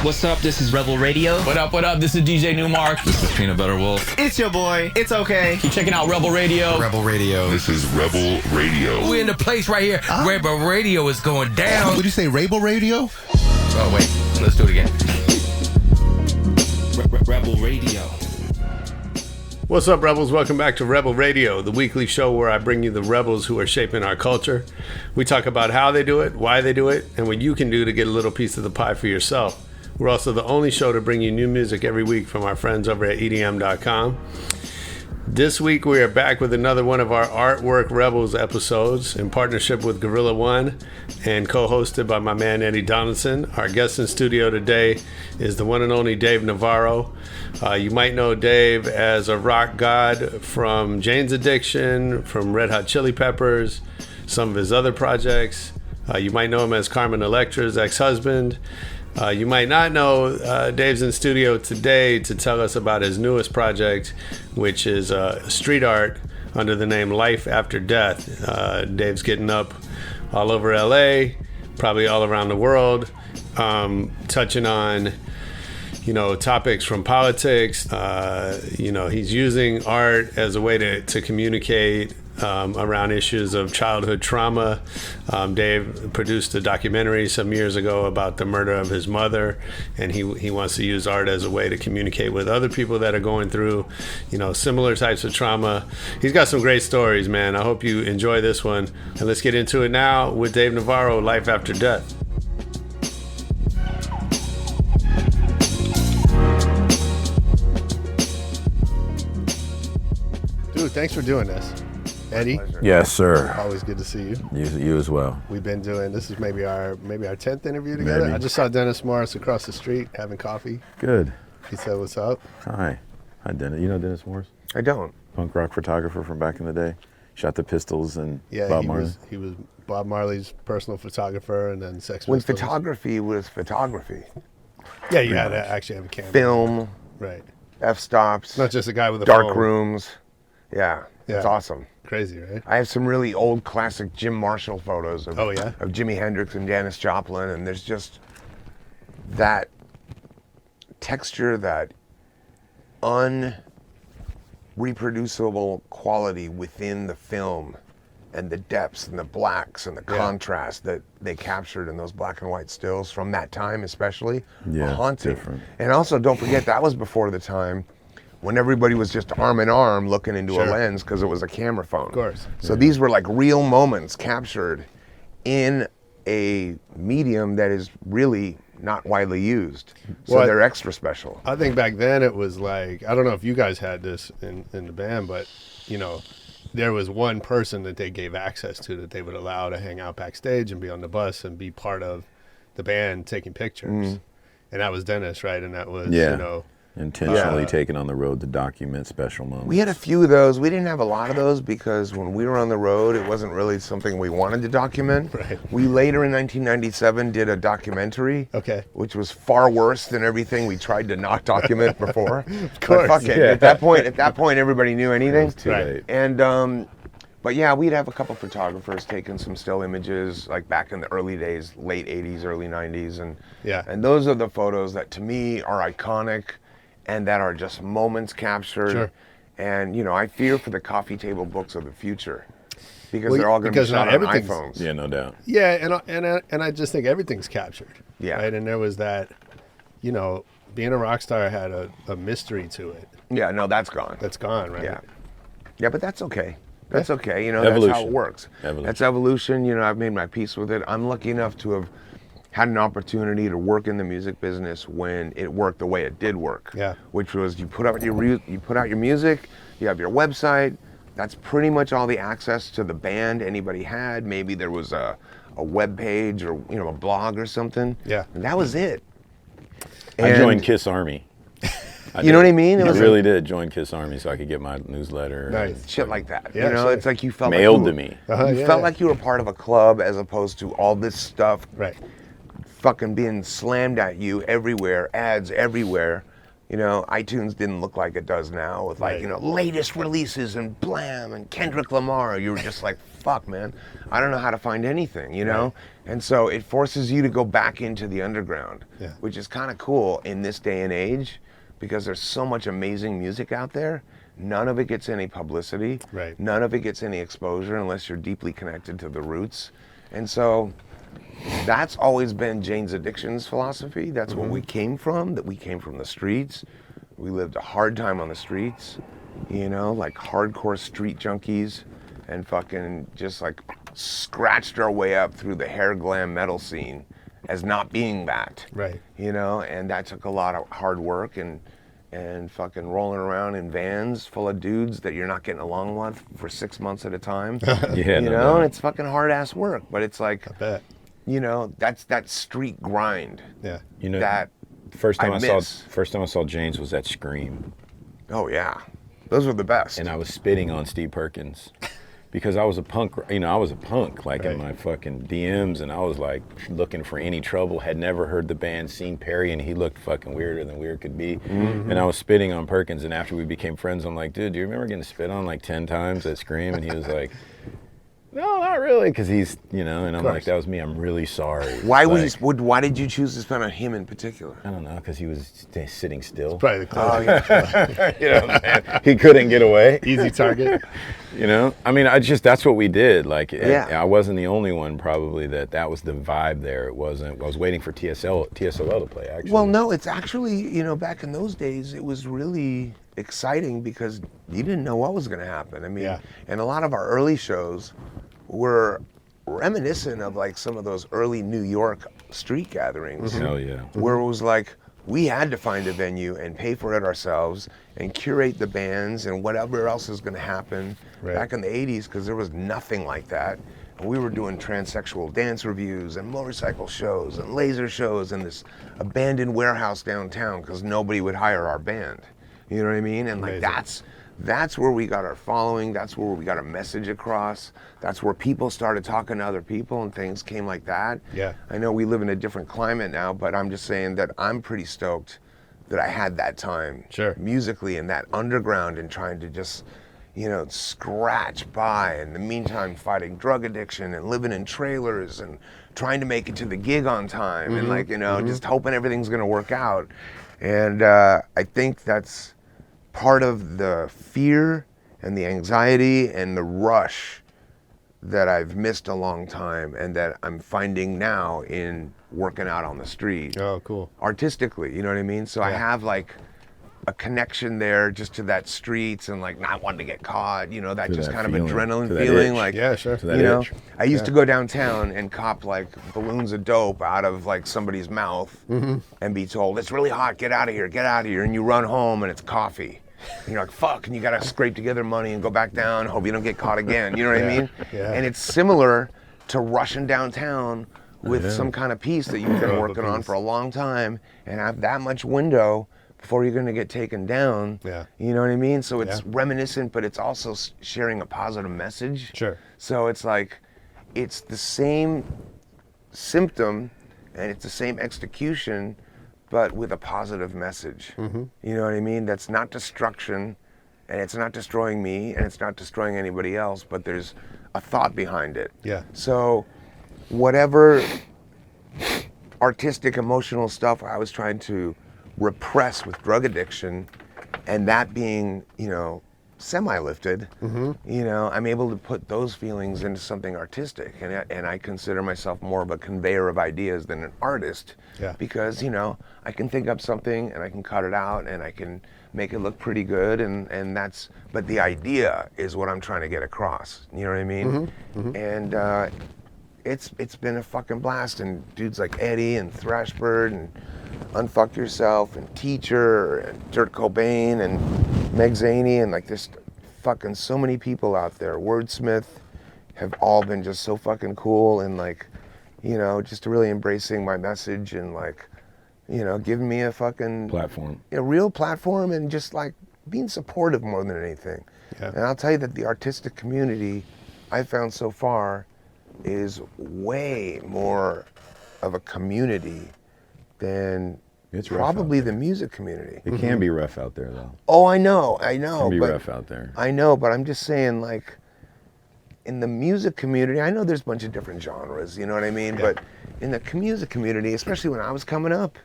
What's up? This is Rebel Radio. What up? What up? This is DJ Newmark. This is Peanut Butter Wolf. It's your boy. It's okay. Keep checking out Rebel Radio. Rebel Radio. This is Rebel Radio. We're in the place right here. Rebel Radio is going down. Would you say Rebel Radio? Oh, wait. Let's do it again. Rebel Radio. What's up, Rebels? Welcome back to Rebel Radio, the weekly show where I bring you the rebels who are shaping our culture. We talk about how they do it, why they do it, and what you can do to get a little piece of the pie for yourself. We're also the only show to bring you new music every week from our friends over at EDM.com. This week we are back with another one of our Artwork Rebels episodes in partnership with Guerilla One and co-hosted by my man Eddie Donaldson. Our guest in studio today is the one and only Dave Navarro. You might know Dave as a rock god from Jane's Addiction, from Red Hot Chili Peppers, some of his other projects. You might know him as Carmen Electra's ex-husband. You might not know Dave's in studio today to tell us about his newest project, which is street art under the name Life After Death. Dave's getting up all over LA, probably all around the world, touching on, topics from politics. He's using art as a way to communicate around issues of childhood trauma. Dave produced a documentary some years ago about the murder of his mother, and he wants to use art as a way to communicate with other people that are going through, similar types of trauma. He's got some great stories, man. I hope you enjoy this one. And let's get into it now with Dave Navarro, Life After Death. Dude, thanks for doing this. Eddie? Yes, sir. Always good to see you. You as well. We've been doing, this is maybe our 10th interview together. Maybe. I just saw Dennis Morris across the street having coffee. Good. He said, what's up? Hi, Dennis. You know Dennis Morris? I don't. Punk rock photographer from back in the day. Shot the Pistols and Yeah, Bob Marley. He was Bob Marley's personal photographer and then Sex When Pistols. photography was photography. Yeah, you had to actually have a camera. Film, Right. f-stops, Not just a guy with a dark phone. rooms. Yeah, it's awesome. Crazy, right? I have some really old classic Jim Marshall photos of, Oh, yeah? of Jimi Hendrix and Janis Joplin, and there's just that texture, that unreproducible quality within the film, and the depths and the blacks and the contrast that they captured in those black and white stills from that time especially. Yeah, haunting. different. And also don't forget that was before the time when everybody was just arm in arm looking into a lens because it was a camera phone. Of course. So these were like real moments captured in a medium that is really not widely used. So Well, they're extra special. I think back then it was like, I don't know if you guys had this in the band, but, there was one person that they gave access to that they would allow to hang out backstage and be on the bus and be part of the band taking pictures. And that was Dennis, right? And that was, intentionally taken on the road to document special moments. We had a few of those. We didn't have a lot of those because when we were on the road, it wasn't really something we wanted to document. Right. We later in 1997 did a documentary, which was far worse than everything we tried to not document before. Of course. But fuck it. At that point, everybody knew anything. Too late. And but yeah, we'd have a couple photographers taking some still images, like back in the early days, late 80s, early 90s, and those are the photos that to me are iconic. And that are just moments captured. Sure. And, I fear for the coffee table books of the future because they're all going to be shot on iPhones. Yeah, no doubt. Yeah, and I just think everything's captured. Yeah. Right? And there was that, being a rock star had a mystery to it. Yeah, no, that's gone. That's gone, right? Yeah. Yeah, but that's okay. That's okay. Evolution. That's how it works. That's evolution. I've made my peace with it. I'm lucky enough to have had an opportunity to work in the music business when it worked the way it did work. Yeah. Which was you put out your music, you have your website. That's pretty much all the access to the band anybody had. Maybe there was a web page or a blog or something. Yeah. And that was it. I joined Kiss Army. You know what I mean? I really did join Kiss Army so I could get my newsletter. Nice. Shit like that. Yeah, sure. It's like you felt mailed like to me. You felt like you were part of a club as opposed to all this stuff Right. fucking being slammed at you everywhere, ads everywhere. You know, iTunes didn't look like it does now with like, you know, latest releases and blam and Kendrick Lamar. You were just like, fuck, man, I don't know how to find anything, you know? And so it forces you to go back into the underground, which is kind of cool in this day and age because there's so much amazing music out there. None of it gets any publicity. None of it gets any exposure unless you're deeply connected to the roots. And so that's always been Jane's Addiction's philosophy. That's what we came from, that we came from the streets. We lived a hard time on the streets, you know, like hardcore street junkies, and fucking just like scratched our way up through the hair glam metal scene as not being that. You know, and that took a lot of hard work and fucking rolling around in vans full of dudes that you're not getting along with for 6 months at a time. You know, and it's fucking hard ass work, but it's like, I bet. You know, that's that street grind. You know, that first time I saw James was at Scream. Oh yeah, those were the best. And I was spitting on Steve Perkins because I was a punk. You know, I was a punk, like in my fucking DMs, and I was like looking for any trouble. Had never heard the band, seen Perry, and he looked fucking weirder than weird could be. And I was spitting on Perkins, and after we became friends, I'm like, dude, do you remember getting spit on like 10 times at Scream? And he was like, no, not really, because he's, you know, and I'm like, that was me. I'm really sorry. Why did you choose to spend on him in particular? I don't know, because he was sitting still. It's probably the closest. You know, man, he couldn't get away. Easy target. You know, I mean, that's what we did. Like, I wasn't the only one probably that was the vibe there. It wasn't. I was waiting for TSOL to play. Actually. Well, no, it's actually, you know, back in those days, it was really exciting because you didn't know what was going to happen. I mean, and a lot of our early shows were reminiscent of like some of those early New York street gatherings. Hell yeah. Where it was like, we had to find a venue and pay for it ourselves and curate the bands and whatever else is going to happen back in the 80s, because there was nothing like that. And we were doing transsexual dance reviews and motorcycle shows and laser shows in this abandoned warehouse downtown because nobody would hire our band. You know what I mean? And like that's where we got our following. That's where we got our message across. That's where people started talking to other people and things came like that. I know we live in a different climate now, but I'm just saying that I'm pretty stoked that I had that time musically in that underground and trying to just, you know, scratch by. In the meantime, fighting drug addiction and living in trailers and trying to make it to the gig on time and like, you know, just hoping everything's going to work out. And I think that's part of the fear and the anxiety and the rush that I've missed a long time and that I'm finding now in working out on the street. Oh, cool. Artistically, you know what I mean? So I have like a connection there just to that streets and like not wanting to get caught, you know, that just kind of adrenaline feeling. Like, you know, I used to go downtown and cop like balloons of dope out of like somebody's mouth and be told, it's really hot, get out of here, get out of here. And you run home and it's coffee. And you're like, fuck, and you gotta scrape together money and go back down, hope you don't get caught again, you know what I mean? And it's similar to rushing downtown with some kind of piece that you've been working on for a long time and have that much window before you're gonna get taken down, you know what I mean? So it's reminiscent, but it's also sharing a positive message. So it's like, it's the same symptom and it's the same execution, but with a positive message. You know what I mean? That's not destruction, and it's not destroying me, and it's not destroying anybody else, but there's a thought behind it. So whatever artistic, emotional stuff I was trying to repress with drug addiction, and that being, you know, semi-lifted, you know, I'm able to put those feelings into something artistic, and I consider myself more of a conveyor of ideas than an artist, because, you know, I can think up something and I can cut it out and I can make it look pretty good, and that's, but the idea is what I'm trying to get across, you know what I mean? And it's been a fucking blast, and dudes like Eddie and Thrashbird and Unfuck Yourself and Teacher and Dirt Cobain and Meg Zaney and like this fucking so many people out there, Wordsmith, have all been just so fucking cool and like, you know, just really embracing my message and like, you know, giving me a fucking platform, a real platform, and just like being supportive more than anything. And I'll tell you that the artistic community I've found so far is way more of a community than It's rough probably out there. the music community. It can be rough out there, though. Oh, I know. It can be but rough out there. I know, but I'm just saying, like, in the music community, I know there's a bunch of different genres, you know what I mean? But in the music community, especially when I was coming up,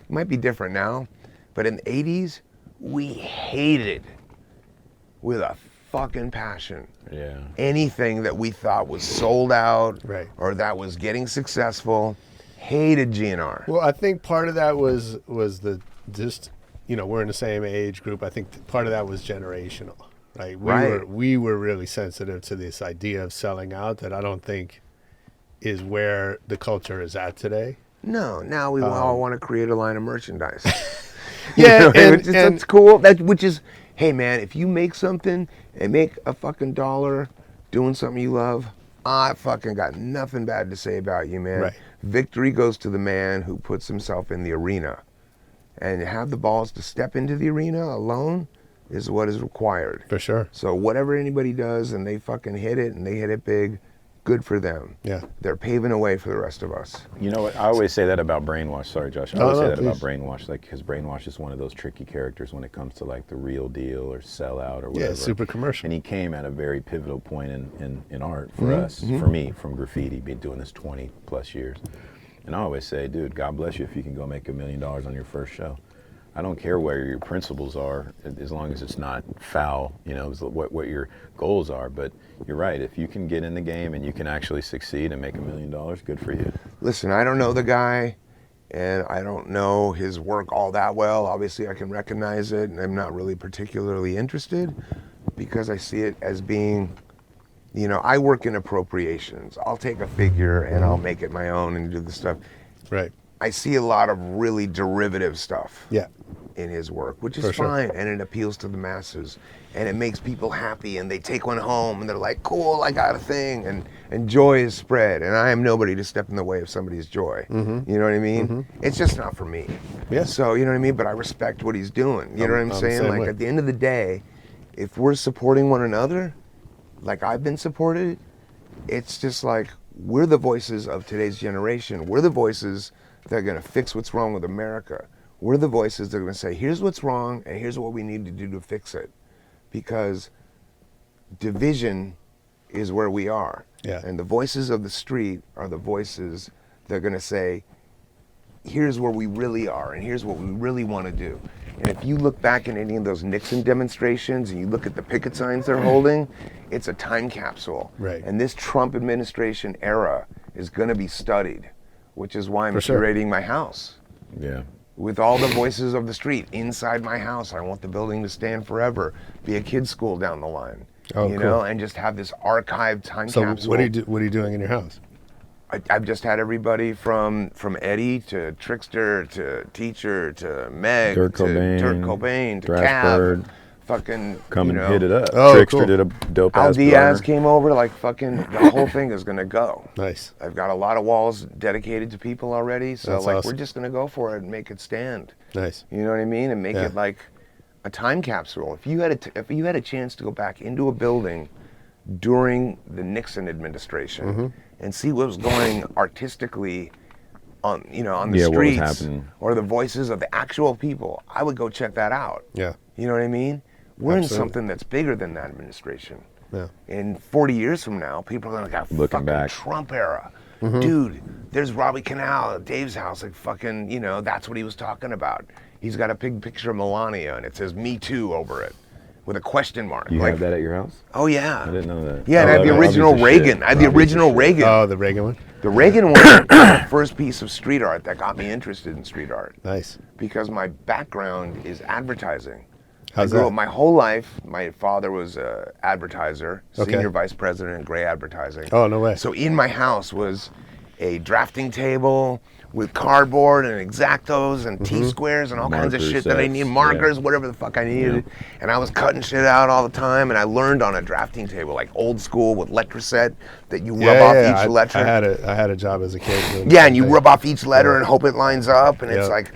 it might be different now, but in the 80s, we hated with a fucking passion anything that we thought was sold out or that was getting successful. Hated GNR. Well, I think part of that was the just, you know, we're in the same age group. I think part of that was generational. Right? We were really sensitive to this idea of selling out that I don't think is where the culture is at today. No, now we all want to create a line of merchandise. Yeah, and it's cool. Which is, hey man, if you make something and make a fucking dollar doing something you love, I fucking got nothing bad to say about you, man. Right. Victory goes to the man who puts himself in the arena, and have the balls to step into the arena alone is what is required. For sure. So whatever anybody does and they fucking hit it and they hit it big, good for them. Yeah. They're paving a way for the rest of us. You know what? I always say that about Brainwash. Sorry, Josh. I always say that about Brainwash, like, because Brainwash is one of those tricky characters when it comes to like the real deal or sellout or whatever. Yeah, super commercial. And he came at a very pivotal point in art for us, for me, from graffiti, been doing this 20 plus years. And I always say, dude, God bless you if you can go make $1 million on your first show. I don't care where your principles are, as long as it's not foul, you know, what your goals are. But you're right, if you can get in the game and you can actually succeed and make $1 million, good for you. Listen, I don't know the guy, and I don't know his work all that well. Obviously, I can recognize it, and I'm not really particularly interested because I see it as being, you know, I work in appropriations. I'll take a figure and I'll make it my own and do the stuff. Right. I see a lot of really derivative stuff in his work, which is fine, and it appeals to the masses, and it makes people happy, and they take one home, and they're like, cool, I got a thing, and joy is spread, and I am nobody to step in the way of somebody's joy. You know what I mean? It's just not for me. So, you know what I mean? But I respect what he's doing. You know what I'm saying? Like, at the end of the day, if we're supporting one another, like I've been supported, it's just like, we're the voices of today's generation. We're the voices that are going to fix what's wrong with America. We're the voices that are going to say, here's what's wrong and here's what we need to do to fix it. Because division is where we are. And the voices of the street are the voices that are going to say, here's where we really are and here's what we really want to do. And if you look back at any of those Nixon demonstrations and you look at the picket signs they're holding, it's a time capsule. And this Trump administration era is going to be studied, which is why I'm curating my house. With all the voices of the street inside my house. I want the building to stand forever, be a kid's school down the line, you know, and just have this archived time capsule. So what are you doing in your house? I've just had everybody from Eddie to Trickster to Teacher to Meg Dirk to Cobain to Cab. Fucking come and you know, hit it up. Oh, Trickster cool. did a dope Al ass Diaz burner. came over, like fucking the whole thing is gonna go. Nice. I've got a lot of walls dedicated to people already, so That's like awesome. we're just gonna go for it and make it stand. Nice. You know what I mean? And make it like a time capsule. If you had a chance to go back into a building during the Nixon administration and see what was going artistically on the streets, what was happening, or the voices of the actual people, I would go check that out. Yeah. You know what I mean? We're in something that's bigger than that administration. Yeah. In 40 years from now, people are gonna go, fucking back. Trump era. Dude, there's Robbie Canal at Dave's house, like fucking, you know, that's what he was talking about. He's got a big picture of Melania and it says Me Too over it with a question mark. You like, have that at your house? Oh yeah. I didn't know that. Yeah, and I have the original Reagan. I have the original Reagan. Oh, the Reagan one? The Reagan one was the first piece of street art that got me interested in street art. Nice. Because my background is advertising. How's I grew that? up my whole life. My father was an advertiser, senior vice president in Gray Advertising. Oh, no way. So in my house was a drafting table with cardboard and X-Actos and T-squares and all kinds of Marker shit that I sets, needed, markers, whatever the fuck I needed. And I was cutting shit out all the time, and I learned on a drafting table, like old school with letter set that you rub off each letter. I had a job as a kid. doing Yeah, the and you same rub off each letter and hope it lines up, and it's Yeah. like,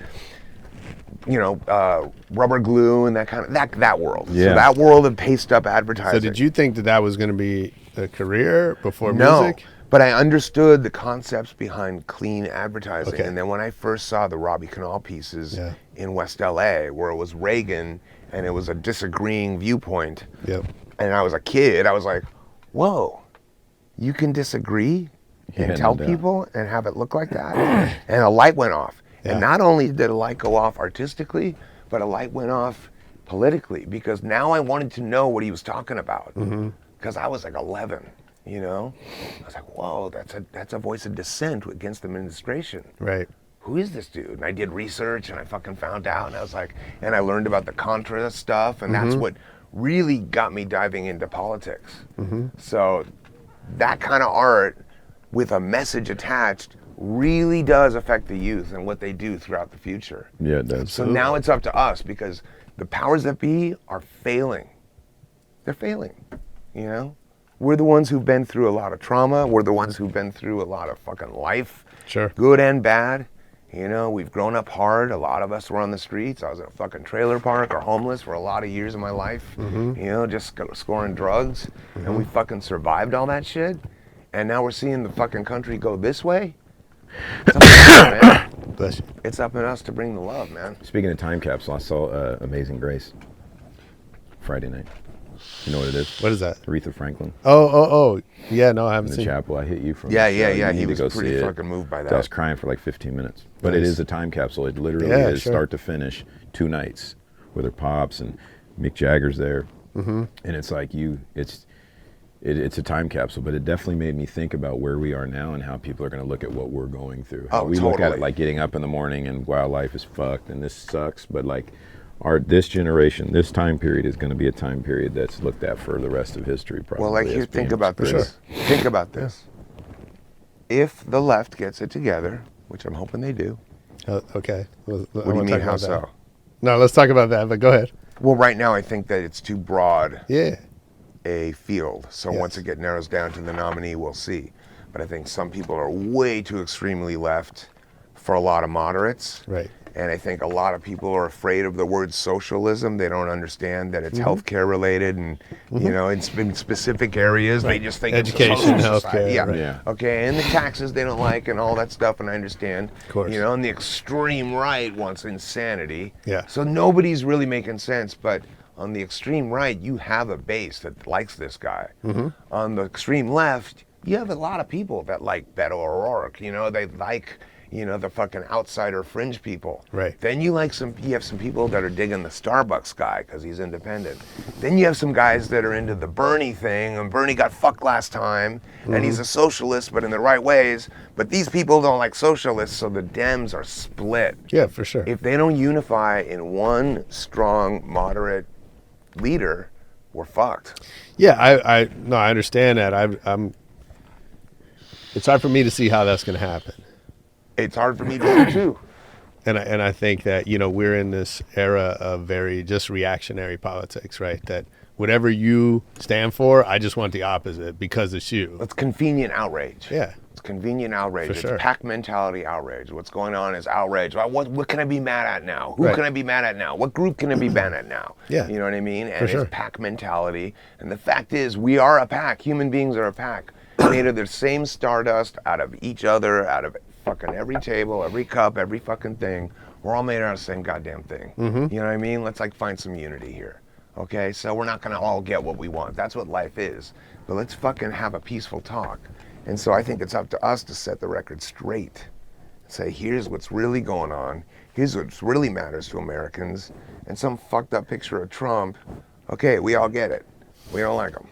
you know, rubber glue and that kind of that world. Yeah. So that world of paste up advertising. So did you think that was going to be a career before No, music? But I understood the concepts behind clean advertising. Okay. And then when I first saw the Robbie Canal pieces in West LA, where it was Reagan and it was a disagreeing viewpoint, and I was a kid, I was like, whoa, you can disagree and tell people and have it look like that? And a light went off. And not only did a light go off artistically, but a light went off politically, because now I wanted to know what he was talking about. Because I was like 11. You know, I was like, whoa, that's a voice of dissent against the administration. Right. Who is this dude? And I did research and I fucking found out, and I was like, and I learned about the Contra stuff, and that's what really got me diving into politics. So that kind of art with a message attached really does affect the youth and what they do throughout the future. Yeah, it does. So now it's up to us, because the powers that be are failing. They're failing, you know? We're the ones who've been through a lot of trauma. We're the ones who've been through a lot of fucking life. Sure. Good and bad. You know, we've grown up hard. A lot of us were on the streets. I was in a fucking trailer park or homeless for a lot of years of my life. You know, just scoring drugs. And we fucking survived all that shit. And now we're seeing the fucking country go this way. It's up to us, man. Bless you. It's up to us to bring the love, man. Speaking of time capsule, I saw Amazing Grace Friday night. You know what it is? What is that? Aretha Franklin Oh. Yeah, no, I haven't in the seen it. chapel. I hit you from Yeah. the show. You He need was to go pretty see it. fucking moved by that. I was crying for like 15 minutes. But it Nice. is a time capsule. It literally Yeah, is sure. start to finish 2 nights with her pops and Mick Jagger's there. And it's like it's a time capsule, but it definitely made me think about where we are now and how people are going to look at what we're going through. How we look at totally. it like getting up in the morning and wow, life is fucked and this sucks, but like this generation, this time period is going to be a time period that's looked at for the rest of history probably. Well, like, as here, think being about pretty- this. Think about this. If the left gets it together, which I'm hoping they do. Okay. What do you mean, how so? No, let's talk about that, but go ahead. Well, right now I think that it's too broad Yeah. a field. So Yes. once it narrows down to the nominee, we'll see. But I think some people are way too extremely left for a lot of moderates. Right. And I think a lot of people are afraid of the word socialism. They don't understand that it's healthcare related, and you know, it's in specific areas. They just think Education, it's a social healthcare, society. Yeah. right. Yeah. Okay, and the taxes they don't like, and all that stuff, and I understand. Of course. You know, and the extreme right wants insanity. Yeah. So nobody's really making sense, but on the extreme right, you have a base that likes this guy. On the extreme left, you have a lot of people that like Beto O'Rourke. You know, they like, you know, the fucking outsider fringe people. Right. Then you have some people that are digging the Starbucks guy because he's independent. Then you have some guys that are into the Bernie thing, and Bernie got fucked last time, and he's a socialist, but in the right ways. But these people don't like socialists, so the Dems are split. Yeah, for sure. If they don't unify in one strong, moderate leader, we're fucked. Yeah, I understand that. I'm. It's hard for me to see how that's going to happen. It's hard for me to do too. And I think that, you know, we're in this era of very just reactionary politics, right? That whatever you stand for, I just want the opposite because it's you. It's convenient outrage. Yeah. It's convenient outrage. For It's sure. pack mentality outrage. What's going on is outrage. What can I be mad at now? Who Right. can I be mad at now? What group can I be mad at now? Yeah. You know what I mean? And For it's sure. pack mentality. And the fact is, we are a pack. Human beings are a pack. Made of the same stardust, out of each other, out of fucking every table, every cup, every fucking thing. We're all made out of the same goddamn thing. You know what I mean? Let's like find some unity here. Okay? So we're not gonna all get what we want. That's what life is. But let's fucking have a peaceful talk. And so I think it's up to us to set the record straight. Say, here's what's really going on. Here's what really matters to Americans. And some fucked up picture of Trump, okay, we all get it. We don't like him.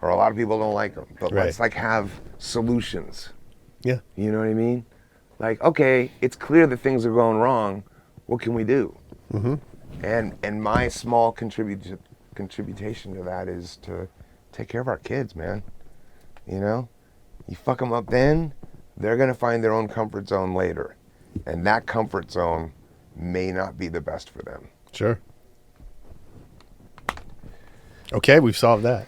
Or a lot of people don't like him. But Right. let's like have solutions. Yeah. You know what I mean? Like, okay, it's clear that things are going wrong. What can we do? And my small contribution to that is to take care of our kids, man. You know? You fuck them up then, they're going to find their own comfort zone later. And that comfort zone may not be the best for them. Sure. Okay, we've solved that.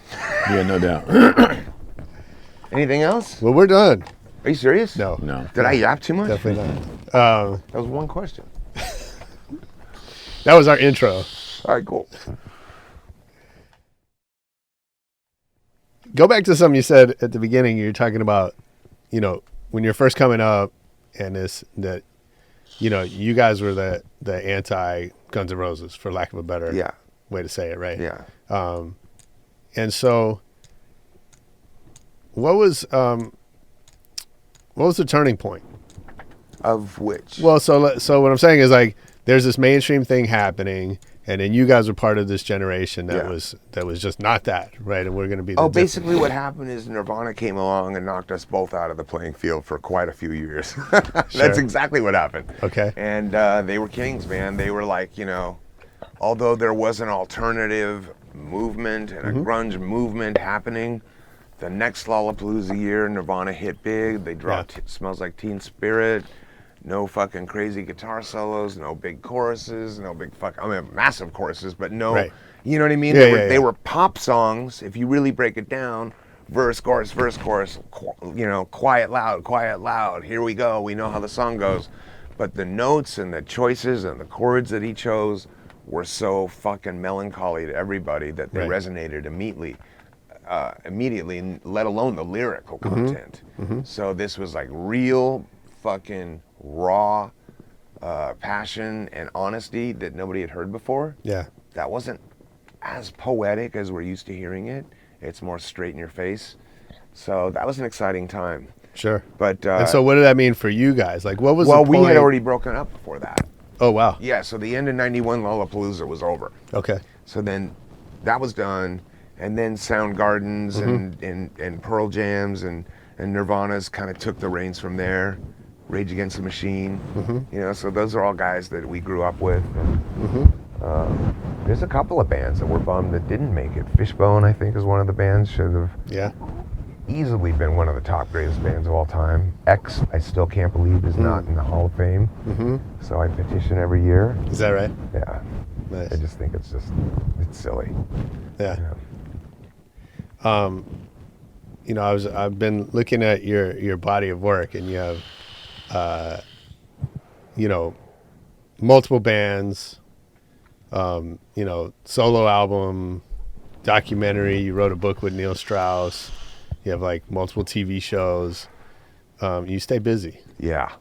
Yeah, no doubt. Anything else? Well, we're done. Are you serious? No. No. Did I yap too much? Definitely not. That was one question. That was our intro. All right, cool. Go back to something you said at the beginning. You're talking about you know, when you're first coming up, and you know, you guys were the anti Guns N' Roses, for lack of a better way to say it, right? Yeah. And so, what was the turning point? Of which? Well, so what I'm saying is, like, there's this mainstream thing happening, and then you guys were part of this generation that was just not that, right? And we're going to be basically what happened is Nirvana came along and knocked us both out of the playing field for quite a few years. That's exactly what happened. Okay. And they were kings, man. They were like, you know, although there was an alternative movement and a grunge movement happening, the next Lollapalooza year, Nirvana hit big. They dropped Smells Like Teen Spirit. No fucking crazy guitar solos, no big choruses, massive choruses, but no, you know what I mean? They were pop songs, if you really break it down, verse, chorus, you know, quiet, loud, here we go, we know how the song goes. But the notes and the choices and the chords that he chose were so fucking melancholy to everybody that they resonated immediately, let alone the lyrical content. So this was like real fucking raw passion and honesty that nobody had heard before. Yeah. That wasn't as poetic as we're used to hearing it. It's more straight in your face. So that was an exciting time. Sure. But and so what did that mean for you guys? Like, what was the point? We had already broken up before that. Oh, wow. Yeah, so the end of 91 Lollapalooza was over. Okay. So then that was done, and then Soundgardens and Pearl Jams and Nirvana's kind of took the reins from there. Rage Against the Machine, you know, so those are all guys that we grew up with. And, there's a couple of bands that were bummed that didn't make it. Fishbone, I think, is one of the bands. Should have easily been one of the top greatest bands of all time. X, I still can't believe, is not in the Hall of Fame. So I petition every year. Is that right? Yeah. Nice. I just think it's silly. Yeah. You know, I've been looking at your body of work, and you have you know, multiple bands, you know, solo album, documentary. You wrote a book with Neil Strauss. You have like multiple TV shows. You stay busy. Yeah.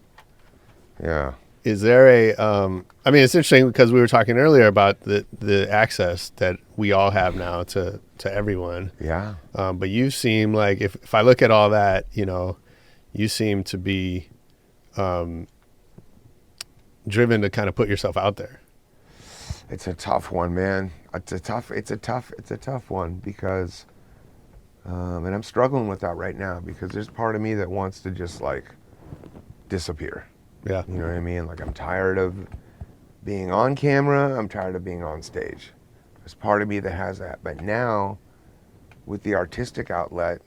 Is there I mean, it's interesting because we were talking earlier about the access that we all have now to everyone. Yeah. But you seem like, if I look at all that, you know, you seem to be driven to kind of put yourself out there. It's a tough one, man. It's a tough one because, and I'm struggling with that right now because there's part of me that wants to just like disappear. Yeah. You know what I mean? Like, I'm tired of being on camera. I'm tired of being on stage. There's part of me that has that. But now, with the artistic outlet,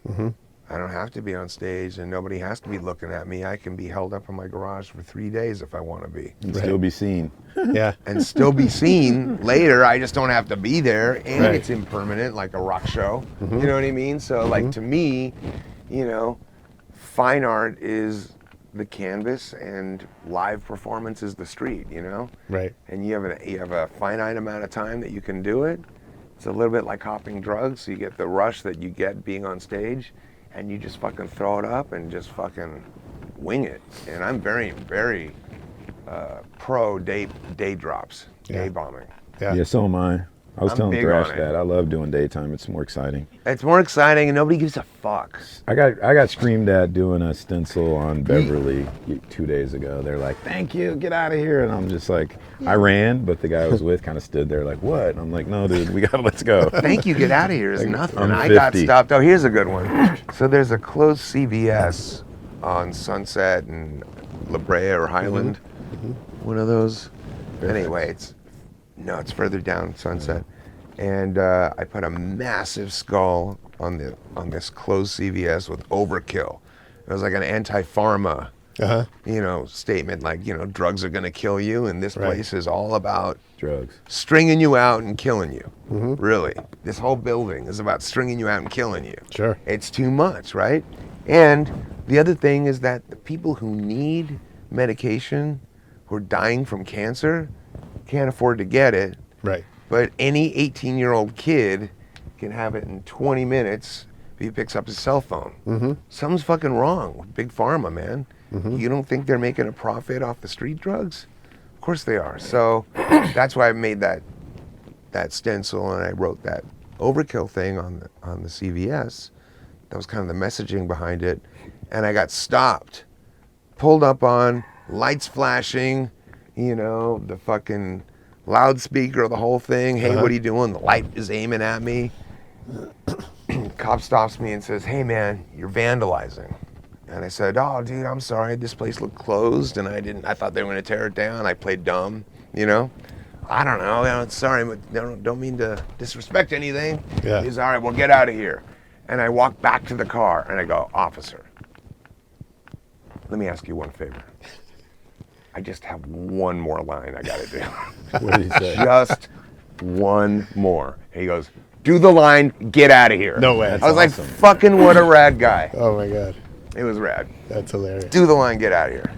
I don't have to be on stage and nobody has to be looking at me. I can be held up in my garage for 3 days if I want to be. And still be seen. Yeah. And still be seen later. I just don't have to be there. And it's impermanent, like a rock show. You know what I mean? So, like, to me, you know, fine art is the canvas and live performance is the street, you know? Right. And you have a finite amount of time that you can do it. It's a little bit like hopping drugs. So you get the rush that you get being on stage, and you just fucking throw it up and just fucking wing it. And I'm very, very pro day drops, day bombing. Yeah, so am I. I was telling Thrash on it. that. I love doing daytime. It's more exciting. It's more exciting and nobody gives a fuck. I got screamed at doing a stencil on Beverly 2 days ago. They're like, "Thank you, get out of here." And I'm just like, I ran, but the guy I was with kind of stood there like, "What?" And I'm like, "No, dude, let's go." Thank you, get out of here is Like, nothing. I'm I got 50. stopped. Oh, here's a good one. So there's a closed CVS on Sunset and La Brea or Highland. One of those. Anyway, it's further down Sunset. And I put a massive skull on this closed CVS with overkill. It was like an anti-pharma, you know, statement, like, you know, drugs are gonna kill you, and this place is all about drugs, stringing you out and killing you. Really, this whole building is about stringing you out and killing you. Sure. It's too much, right? And the other thing is that the people who need medication, who are dying from cancer, can't afford to get it. Right. But any 18-year-old kid can have it in 20 minutes he picks up his cell phone. Something's fucking wrong with Big Pharma, man. You don't think they're making a profit off the street drugs? Of course they are. So that's why I made that stencil, and I wrote that overkill thing on the CVS. That was kind of the messaging behind it. And I got stopped, pulled up on, lights flashing, the fucking loudspeaker, the whole thing. Hey, what are you doing? The light is aiming at me. Cop stops me and says, hey man, you're vandalizing. And I said, oh dude, I'm sorry, this place looked closed and I thought they were gonna tear it down. I played dumb, I don't know, sorry, but don't mean to disrespect anything. Yeah. He's all right, well get out of here. And I walk back to the car and I go, officer, let me ask you one favor. I just have one more line I gotta do. What did he say? Just one more. And he goes, do the line, get out of here. No way. I was That's like, awesome. fucking what a rad guy. Oh my God. It was rad. That's hilarious. Do the line, get out of here.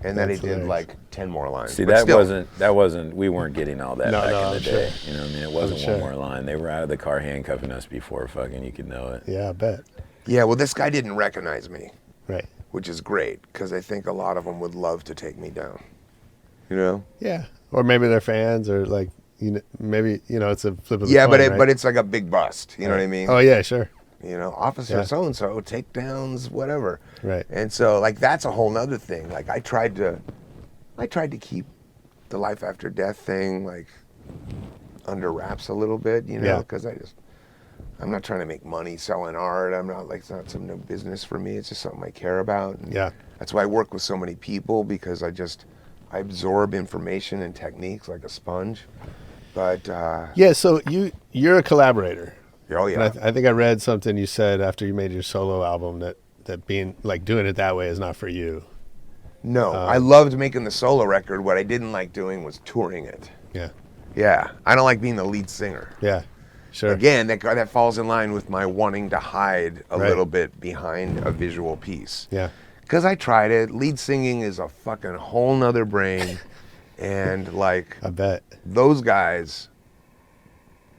And then he That's did hilarious. like 10 more lines. See, But that still, wasn't, we weren't getting all that No, back no, in the I'm day. sure. You know what I mean? It wasn't I'm sure. one more line. They were out of the car handcuffing us before fucking you could know it. Yeah, I bet. Yeah, well, this guy didn't recognize me, Right. which is great because I think a lot of them would love to take me down. Yeah. Or maybe they're fans, or like, maybe, it's a flip of the Yeah, coin, right? but it's like a big bust. You know what I mean? Oh yeah, sure. Officer Yeah. so-and-so, takedowns, whatever. Right. And so, like, that's a whole nother thing. Like, I tried to keep the life after death thing, like, under wraps a little bit, Yeah. because I'm not trying to make money selling art. I'm not, like, it's not some new business for me. It's just something I care about. And Yeah. that's why I work with so many people, because I absorb information and techniques like a sponge. But, Yeah. So you're a collaborator. oh, And yeah. I think I read something you said after you made your solo album that being like doing it that way is not for you. No, I loved making the solo record. What I didn't like doing was touring it. Yeah. Yeah, I don't like being the lead singer. Yeah. Sure. Again, that falls in line with my wanting to hide a Right. little bit behind a visual piece. Yeah. Because I tried it. Lead singing is a fucking whole nother brain. And like, I bet. those guys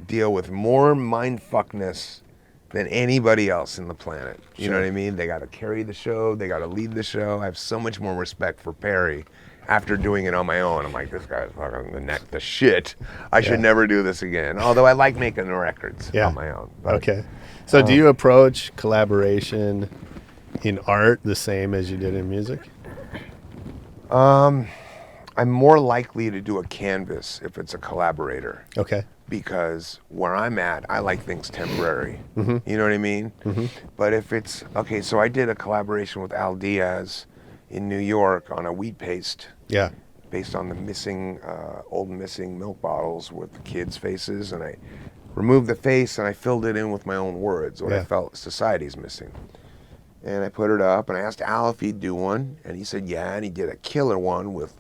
deal with more mindfuckness than anybody else in the planet. You know Sure. what I mean? They got to carry the show. They got to lead the show. I have so much more respect for Perry after doing it on my own. I'm like, this guy's fucking the shit. I should never do this again. Although I like making the records on my own. But, Okay. So do you approach collaboration in art the same as you did in music? I'm more likely to do a canvas if it's a collaborator. Okay. Because where I'm at, I like things temporary. You know what I mean? But if it's, okay, so I did a collaboration with Al Diaz in New York on a wheat paste Yeah. based on the old missing milk bottles with the kids' faces. And I removed the face and I filled it in with my own words, what I felt society's missing. And I put it up and I asked Al if he'd do one. And he said, yeah, and he did a killer one with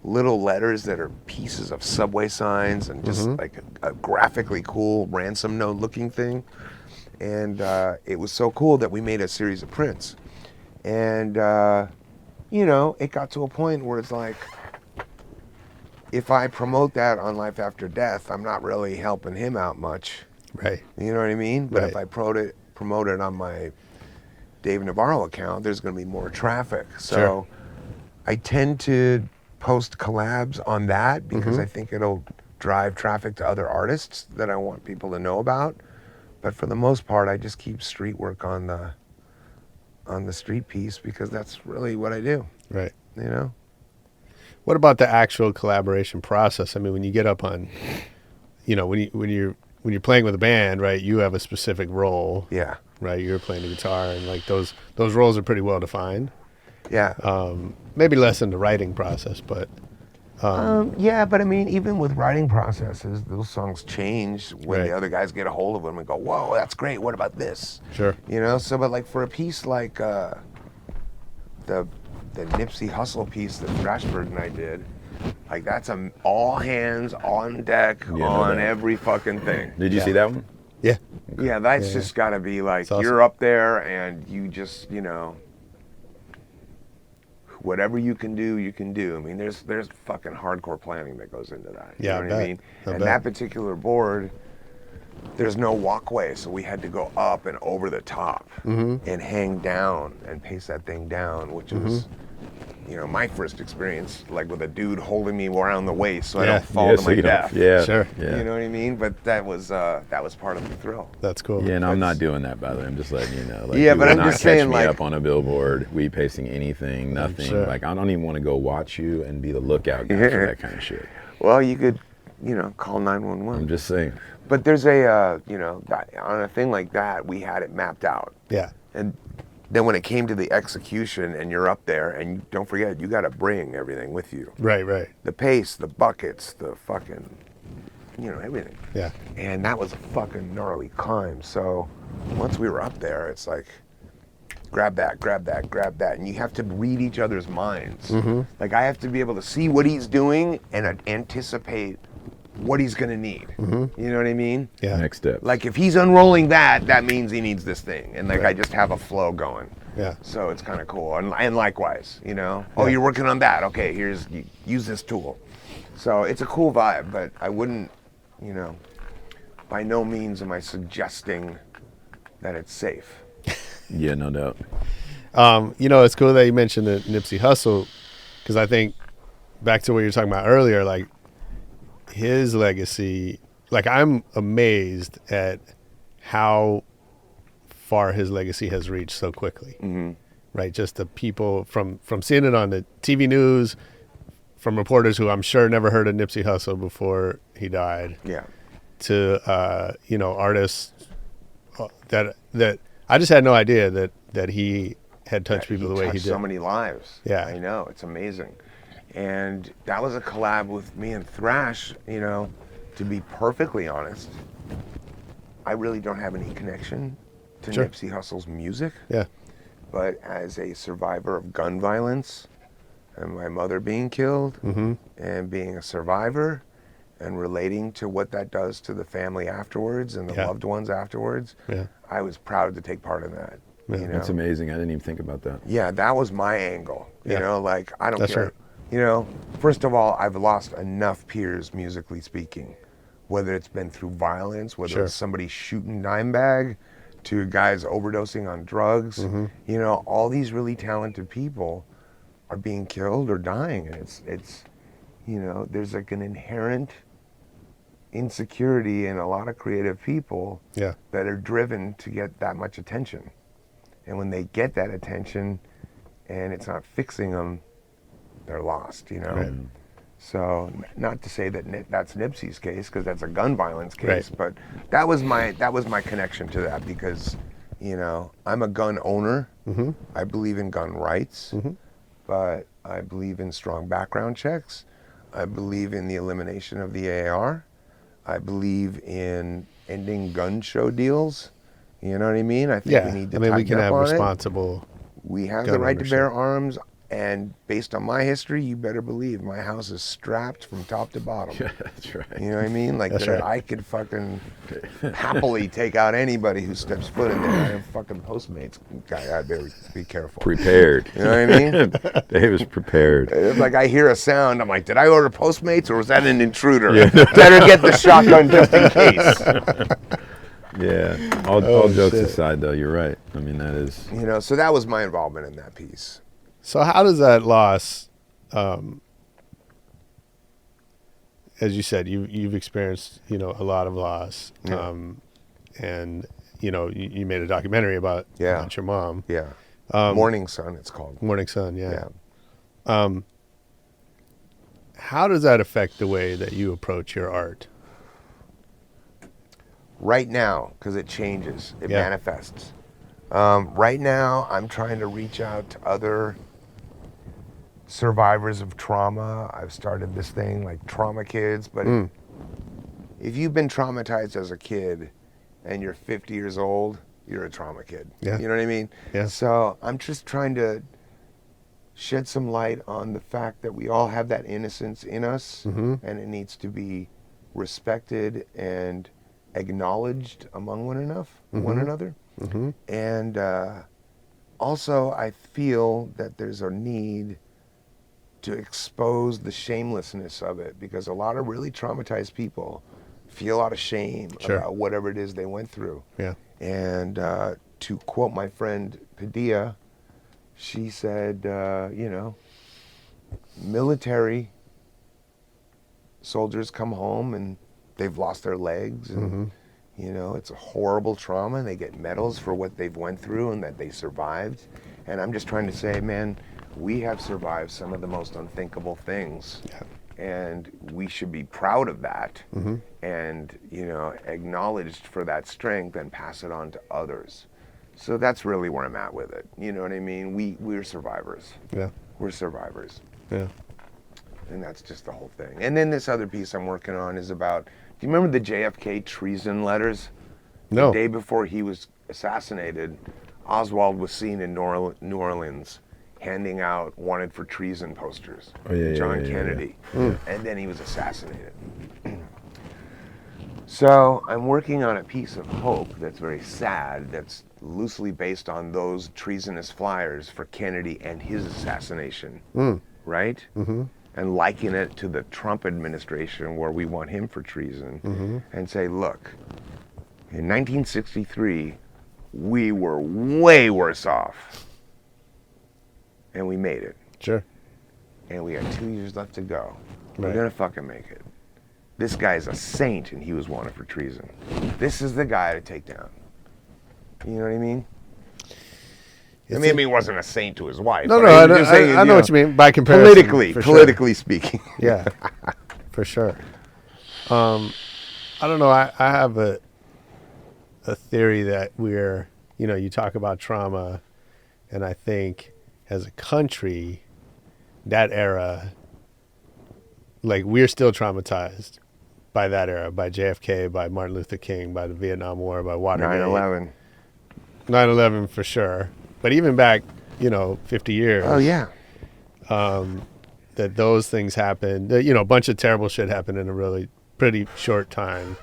little letters that are pieces of subway signs and just like a graphically cool ransom note looking thing. And it was so cool that we made a series of prints. And, it got to a point where it's like, if I promote that on Life After Death, I'm not really helping him out much. Right. You know what I mean? But Right. if I promote it on my Dave Navarro account, there's going to be more traffic. So Sure. I tend to post collabs on that because I think it'll drive traffic to other artists that I want people to know about. But for the most part, I just keep street work on the street piece because that's really what I do, Right. you know? What about the actual collaboration process? I mean, when you get up on, when you're playing with a band, right? You have a specific role, Yeah. right? You're playing the guitar, and like those roles are pretty well defined. Yeah. Maybe less in the writing process, but Yeah, but I mean, even with writing processes, those songs change when Right. the other guys get a hold of them and go, whoa, that's great. What about this? sure. So, but like for a piece like the Nipsey Hussle piece that Strasberg and I did, like that's all hands on deck Yeah, no on doubt. every fucking thing. Did you see that one? Yeah. Yeah, that's just got to be like, awesome. you're up there and you just, whatever you can do, you can do. I mean, there's fucking hardcore planning that goes into that. Yeah, You know I what I bet. mean? I And bet. that particular board, there's no walkway, so we had to go up and over the top and hang down and pace that thing down, which was, you know, my first experience, like with a dude holding me around the waist so I don't fall to my death. Yeah, Sure. Yeah. You know what I mean? But that was part of the thrill. That's cool. Yeah, and I'm not doing that, by the way. I'm just letting you know. Like, Yeah, you but will I'm not just catch saying, me like- up on a billboard, weed pacing anything, nothing. Sure. Like, I don't even want to go watch you and be the lookout guy for that kind of shit. Well, you could, you know, call 911. I'm just saying. But there's a, you know, on a thing like that, we had it mapped out. Yeah. And then when it came to the execution and you're up there, and don't forget, you got to bring everything with you. Right. The pace, the buckets, the fucking, you know, everything. Yeah. And that was a fucking gnarly climb. So once we were up there, it's like, grab that. And you have to read each other's minds. Like, I have to be able to see what he's doing and anticipate what he's going to need. You know what I mean? Yeah. Next step. Like, if he's unrolling that means he needs this thing. And like, I just have a flow going. Yeah. So it's kind of cool. And likewise, you know, oh, you're working on that. Okay, use this tool. So it's a cool vibe, but I wouldn't, you know, by no means am I suggesting that it's safe. Yeah, no doubt. You know, it's cool that you mentioned the Nipsey Hussle, because I think back to what you were talking about earlier, like his legacy, like I'm amazed at how far his legacy has reached so quickly. Right? Just the people from seeing it on the TV news, from reporters who I'm sure never heard of Nipsey Hussle before he died. Yeah. To you know, artists that I just had no idea that he had touched people the way he touched did. so many lives. Yeah. I know, it's amazing. And that was a collab with me and Thrash. You know, to be perfectly honest, I really don't have any connection to Sure. Nipsey Hussle's music. Yeah. But as a survivor of gun violence and my mother being killed and being a survivor and relating to what that does to the family afterwards and the loved ones afterwards, I was proud to take part in that. You know? That's amazing. I didn't even think about that. Yeah, that was my angle. You know, like, I don't That's care. right. You know, first of all, I've lost enough peers musically speaking, whether it's been through violence, whether it's somebody shooting dime bag, to guys overdosing on drugs. You know, all these really talented people are being killed or dying, and it's you know, there's like an inherent insecurity in a lot of creative people that are driven to get that much attention. And when they get that attention and it's not fixing them, they're lost, you know? Right. So not to say that that's Nipsey's case, because that's a gun violence case, but that was my connection to that, because, you know, I'm a gun owner. I believe in gun rights, but I believe in strong background checks. I believe in the elimination of the AR. I believe in ending gun show deals. You know what I mean? I think we need to we can have on responsible. We have gun the right to ownership. bear arms, and based on my history, you better believe my house is strapped from top to bottom. Yeah, that's right. You know what I mean? Like, That's right. I could fucking happily take out anybody who steps foot in there. I have fucking Postmates guy. I better be careful. Prepared. You know what I mean? Dave was prepared. It's like I hear a sound. I'm like, did I order Postmates or was that an intruder? Better get the shotgun just in case. Yeah. All jokes aside, though, you're right. I mean, that is. You know, so that was my involvement in that piece. So how does that loss, as you said, you've experienced, you know, a lot of loss, and you know, you made a documentary about your mom. Yeah. Morning Sun, it's called. Morning Sun. Yeah. How does that affect the way that you approach your art? Right now, because it changes, it manifests. Right now, I'm trying to reach out to other survivors of trauma. I've started this thing like Trauma Kids, but if you've been traumatized as a kid and you're 50 years old, you're a trauma kid. Yeah. You know what I mean? Yeah. So I'm just trying to shed some light on the fact that we all have that innocence in us, and it needs to be respected and acknowledged among one another. And also, I feel that there's a need to expose the shamelessness of it, because a lot of really traumatized people feel a lot of shame about whatever it is they went through. Yeah. And to quote my friend Padilla, she said, military soldiers come home and they've lost their legs and it's a horrible trauma, and they get medals for what they've went through and that they survived. And I'm just trying to say, man, we have survived some of the most unthinkable things. Yeah. And we should be proud of that and, acknowledged for that strength and pass it on to others. So that's really where I'm at with it. You know what I mean? We're survivors. Yeah. We're survivors. Yeah. And that's just the whole thing. And then this other piece I'm working on is about, do you remember the JFK treason letters? No. The day before he was assassinated, Oswald was seen in New Orleans handing out wanted for treason posters to John Kennedy. And then he was assassinated. So I'm working on a piece of hope that's very sad, that's loosely based on those treasonous flyers for Kennedy and his assassination, right? And liken it to the Trump administration where we want him for treason and say, look, in 1963, we were way worse off. And we made it. Sure. And we got 2 years left to go. We're gonna fucking make it. This guy's a saint and he was wanted for treason. This is the guy to take down. You know what I mean? I mean, he wasn't a saint to his wife. No, I know what you mean by comparison. Politically speaking. Yeah, for sure. I don't know. I have a theory that we're, you talk about trauma, and I think as a country, that era, like we're still traumatized by that era, by JFK, by Martin Luther King, by the Vietnam War, by Watergate. 9/11. 9/11 for sure. But even back, 50 years. Oh, yeah. That those things happened. A bunch of terrible shit happened in a really pretty short time,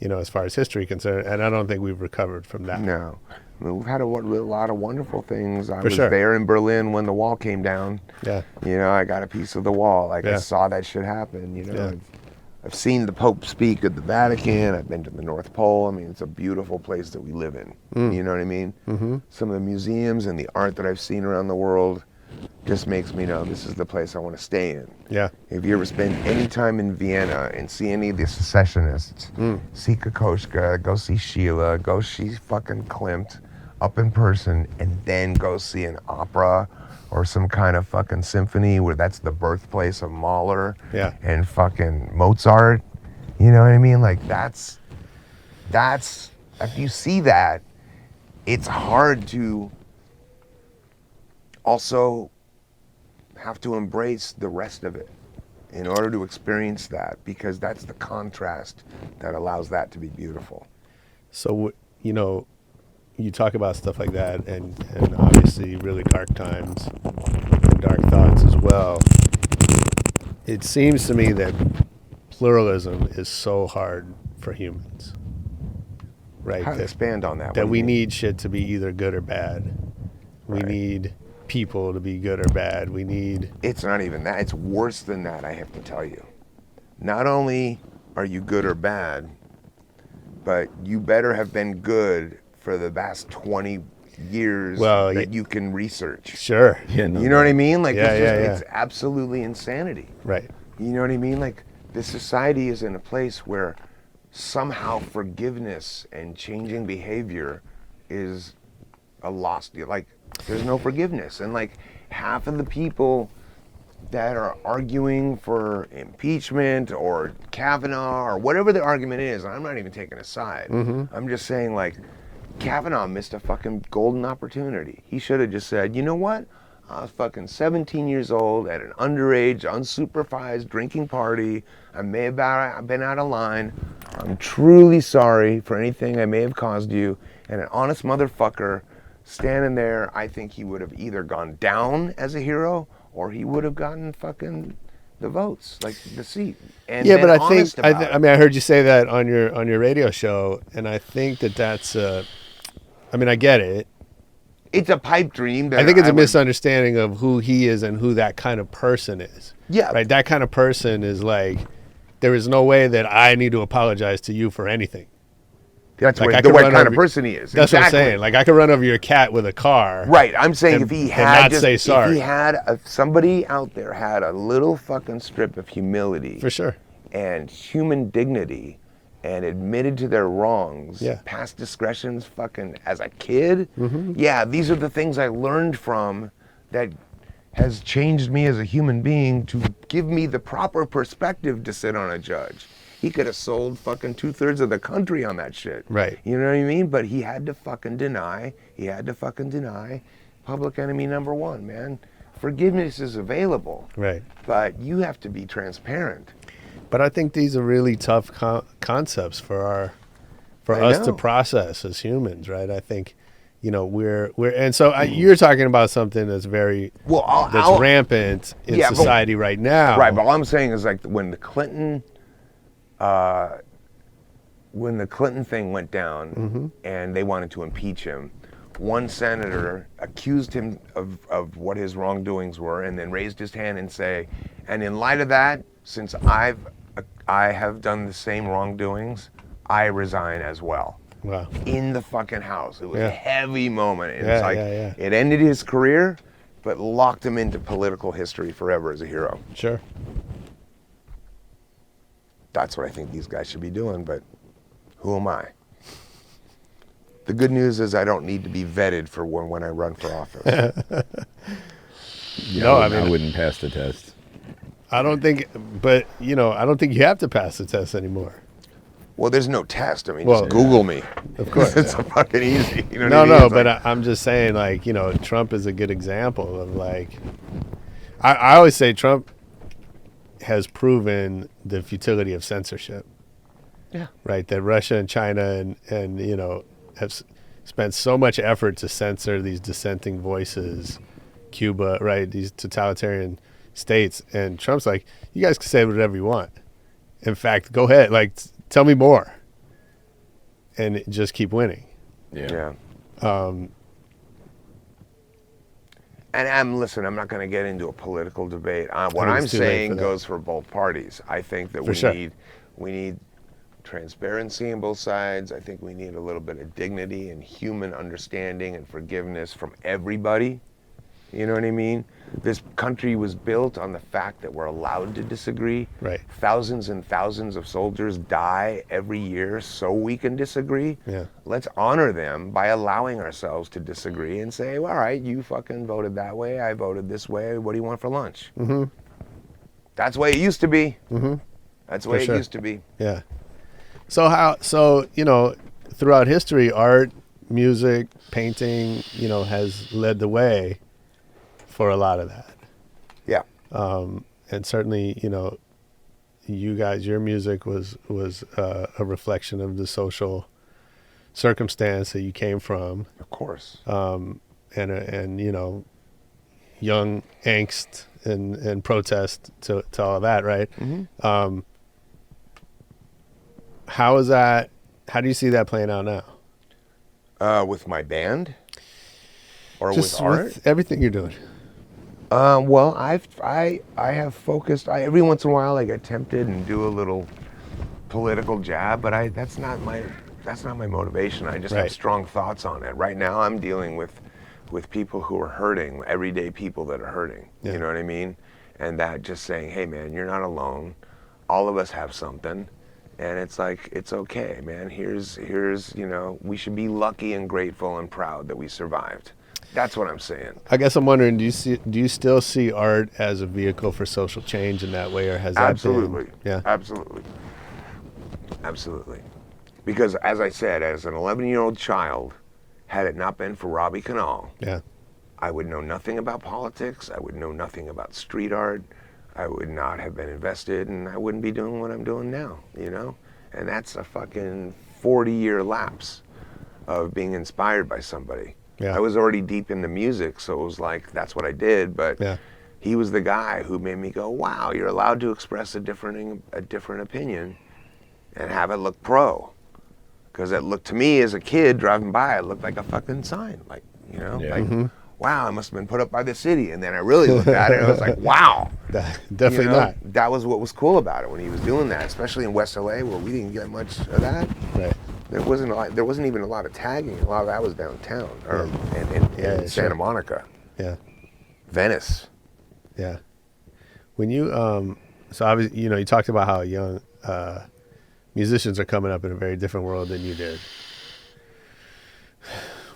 as far as history concerned. And I don't think we've recovered from that. No. I mean, we've had a lot of wonderful things. I was there in Berlin when the wall came down. Yeah. I got a piece of the wall. I saw that shit happen, I've seen the Pope speak at the Vatican. I've been to the North Pole. I mean, it's a beautiful place that we live in. You know what I mean? Some of the museums and the art that I've seen around the world just makes me know this is the place I want to stay in. Yeah. If you ever spend any time in Vienna and see any of the secessionists, see Kokoschka, go see Sheila, go see fucking Klimt up in person, and then go see an opera or some kind of fucking symphony where that's the birthplace of Mahler and fucking Mozart. You know what I mean? Like that's, if you see that, it's hard to also have to embrace the rest of it in order to experience that, because that's the contrast that allows that to be beautiful. So, you talk about stuff like that and obviously really dark times and dark thoughts as well. It seems to me that pluralism is so hard for humans, right? How to expand on that? That we need shit to be either good or bad. We need people to be good or bad. We need... It's not even that. It's worse than that, I have to tell you. Not only are you good or bad, but you better have been good for the last 20 years that you can research. Sure. You know what I mean? Like, it's absolutely insanity. Right. You know what I mean? Like, this society is in a place where somehow forgiveness and changing behavior is a lost, like, there's no forgiveness. And like half of the people that are arguing for impeachment or Kavanaugh or whatever the argument is, and I'm not even taking a side. I'm just saying, like, Kavanaugh missed a fucking golden opportunity. He should have just said, you know what? I was fucking 17 years old at an underage, unsupervised drinking party. I may have been out of line. I'm truly sorry for anything I may have caused you. And an honest motherfucker standing there, I think he would have either gone down as a hero or he would have gotten fucking the votes, like the seat. And yeah, but I heard you say that on your radio show, and I think that's I get it. It's a pipe dream. I think it's a misunderstanding of who he is and who that kind of person is. Yeah. Right. That kind of person is like, there is no way that I need to apologize to you for anything. That's Like, the what kind of person he is. That's exactly. what I'm saying. Like, I could run over your cat with a car. Right. I'm saying and, if he and had not just, say sorry. if he had somebody out there had a little fucking strip of humility For sure. and human dignity and admitted to their wrongs, Yeah. past discretions fucking as a kid, Mm-hmm. yeah, these are the things I learned from that has changed me as a human being to give me the proper perspective to sit on a judge. He could have sold fucking 2/3 of the country on that shit. Right. You know what I mean? But he had to fucking deny. Public enemy number one, man. Forgiveness is available. Right. But you have to be transparent. But I think these are really tough concepts for us to process as humans, right? I think, we're and so you're talking about something that's very that's rampant in society right now. Right, but all I'm saying is like when the Clinton thing went down and they wanted to impeach him, one senator accused him of what his wrongdoings were and then raised his hand and say, and in light of that, since I have done the same wrongdoings, I resign as well. Wow. In the fucking House. It was a heavy moment. It ended his career, but locked him into political history forever as a hero. Sure. That's what I think these guys should be doing, but who am I? The good news is I don't need to be vetted for when I run for office. I wouldn't pass the test. I don't think, but I don't think you have to pass the test anymore. Well, there's no test. I mean, just Google me. Of course. It's fucking easy. You know what I mean? But I'm just saying, like, Trump is a good example of, like, I always say Trump has proven the futility of censorship. Yeah. Right? That Russia and China and have spent so much effort to censor these dissenting voices, Cuba, right? These totalitarian states. And Trump's like, you guys can say whatever you want. In fact, go ahead. Like, tell me more. And just keep winning. Yeah. And I'm not going to get into a political debate. What I'm saying goes for both parties. I think that we need transparency on both sides. I think we need a little bit of dignity and human understanding and forgiveness from everybody. You know what I mean? This country was built on the fact that we're allowed to disagree. Right. Thousands and thousands of soldiers die every year so we can disagree. Yeah. Let's honor them by allowing ourselves to disagree and say, well, all right, you fucking voted that way, I voted this way, what do you want for lunch? Mm-hmm. That's the way it used to be. Mm-hmm. That's the way it used to be. Yeah. So throughout history, art, music, painting, has led the way for a lot of that. Yeah. And certainly, you guys, your music was a reflection of the social circumstance that you came from. Of course. And young angst and protest to all that, right? Mm-hmm. How do you see that playing out now? With my band? Or Just with art? with everything you're doing. Well, I have focused. Every once in a while, I get tempted and do a little political jab, but that's not my motivation. I just have strong thoughts on it. Right now, I'm dealing with people who are hurting, everyday people that are hurting. Yeah. You know what I mean? And that just saying, hey man, you're not alone. All of us have something, and it's like it's okay, man. Here's we should be lucky and grateful and proud that we survived. That's what I'm saying. I guess I'm wondering, do you still see art as a vehicle for social change in that way, or has that Absolutely. been? Yeah. Absolutely. Because as I said, as an 11-year-old child, had it not been for Robbie Canal, I would know nothing about politics. I would know nothing about street art. I would not have been invested, and I wouldn't be doing what I'm doing now, And that's a fucking 40-year lapse of being inspired by somebody. Yeah. I was already deep into music, so it was like, that's what I did, but he was the guy who made me go, wow, you're allowed to express a different opinion and have it look pro. Because it looked to me as a kid driving by, it looked like a fucking sign, like, wow, it must have been put up by the city. And then I really looked at it and I was like, wow. Definitely not. That was what was cool about it when he was doing that, especially in West LA where we didn't get much of that. Right. There wasn't even a lot of tagging. A lot of that was downtown or in Santa Monica. Yeah. Venice. Yeah. When you so obviously, you talked about how young musicians are coming up in a very different world than you did.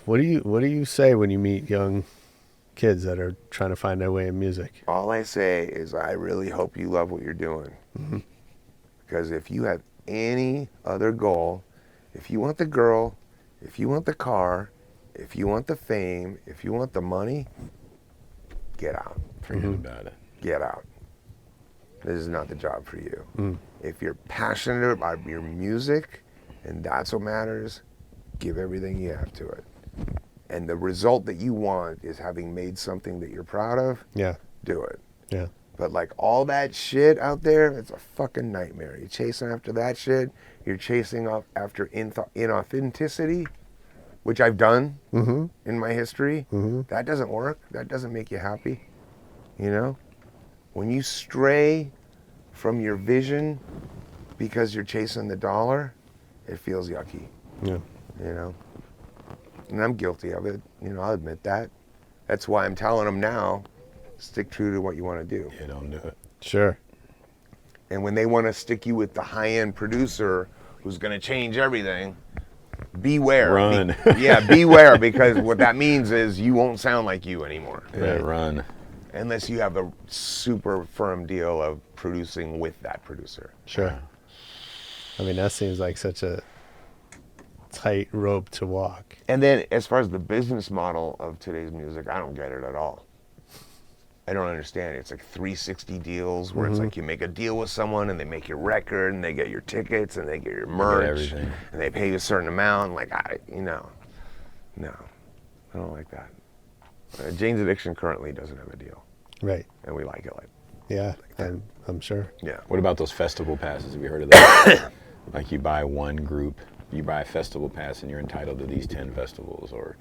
What do you say when you meet young kids that are trying to find their way in music? All I say is I really hope you love what you're doing. Mm-hmm. Because if you have any other goal, if you want the girl, if you want the car, if you want the fame, if you want the money, get out. Forget about it. Get out. This is not the job for you. If you're passionate about your music and that's what matters, give everything you have to it. And the result that you want is having made something that you're proud of. Yeah. Do it. Yeah. But like all that shit out there, it's a fucking nightmare. You're chasing after that shit. You're chasing after inauthenticity, which I've done in my history. That doesn't work. That doesn't make you happy. When you stray from your vision because you're chasing the dollar, it feels yucky. Yeah. And I'm guilty of it. I'll admit that. That's why I'm telling them now, stick true to what you want to do. Yeah, don't do it. Sure. And when they want to stick you with the high-end producer who's going to change everything, beware. Run. Beware, because what that means is you won't sound like you anymore. Yeah, run. Unless you have a super firm deal of producing with that producer. Sure. I mean, that seems like such a tight rope to walk. And then as far as the business model of today's music, I don't get it at all. I don't understand it. It's like 360 deals where it's like you make a deal with someone and they make your record and they get your tickets and they get your merch everything. And they pay you a certain amount. Like, no, I don't like that. Jane's Addiction currently doesn't have a deal. Right. And we like it like Yeah, I'm sure. Yeah. What about those festival passes? Have you heard of that? Like you buy one group, you buy a festival pass and you're entitled to these 10 festivals, or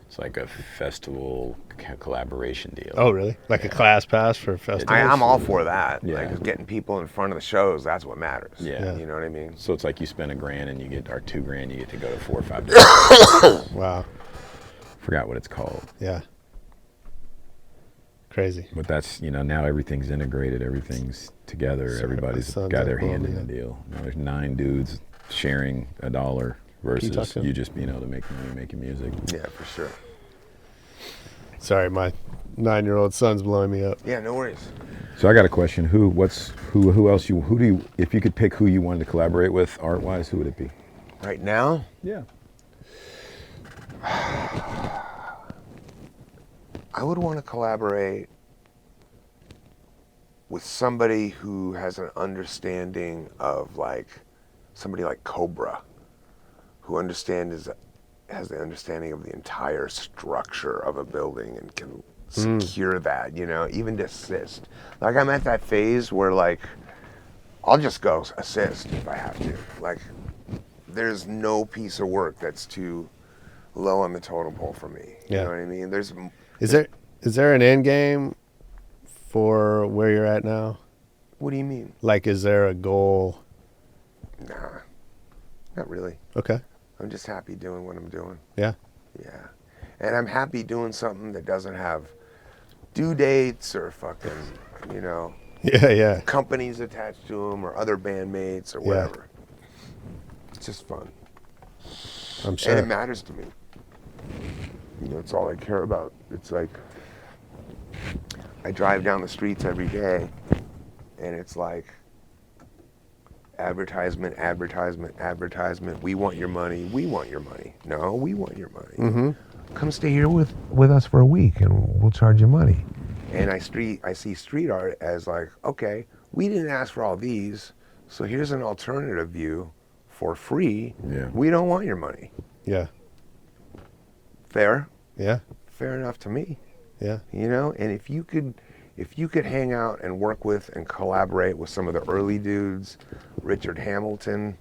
it's like a festival collaboration deal. Oh, really? Like a class pass for festivals? I'm all for that. Yeah. Like getting people in front of the shows, that's what matters. Yeah. You know what I mean? So it's like you spend $1,000 and you get, or $2,000, you get to go to 4 or 5 different Wow. Forgot what it's called. Yeah. Crazy. But that's, now everything's integrated, everything's together, everybody's got their hand in the deal. Now there's 9 dudes sharing $1 versus you just being able to make money making music. Yeah, for sure. Sorry, my 9-year-old son's blowing me up. Yeah, no worries. So I got a question. Who else if you could pick who you wanted to collaborate with art-wise, who would it be? Right now? Yeah. I would want to collaborate with somebody who has an understanding of somebody like Cobra, who has the understanding of the entire structure of a building and can secure that, even to assist. Like I'm at that phase where I'll just go assist if I have to. Like there's no piece of work that's too low on the totem pole for me. You know what I mean? Is there an end game for where you're at now? What do you mean? Like, is there a goal? Nah, not really. Okay. I'm just happy doing what I'm doing. Yeah. Yeah. And I'm happy doing something that doesn't have due dates or fucking, Yeah. companies attached to them or other bandmates or whatever. It's just fun. I'm sure. And it matters to me. It's all I care about. It's like I drive down the streets every day and it's like advertisement. We want your money. No, we want your money. Come stay here with us for a week and we'll charge you money. And I see street art as like, okay, we didn't ask for all these, so here's an alternative view for free. Yeah. We don't want your money. Yeah. Fair? Yeah. Fair enough to me. Yeah. And if you could hang out and work with and collaborate with some of the early dudes, Richard Hamilton,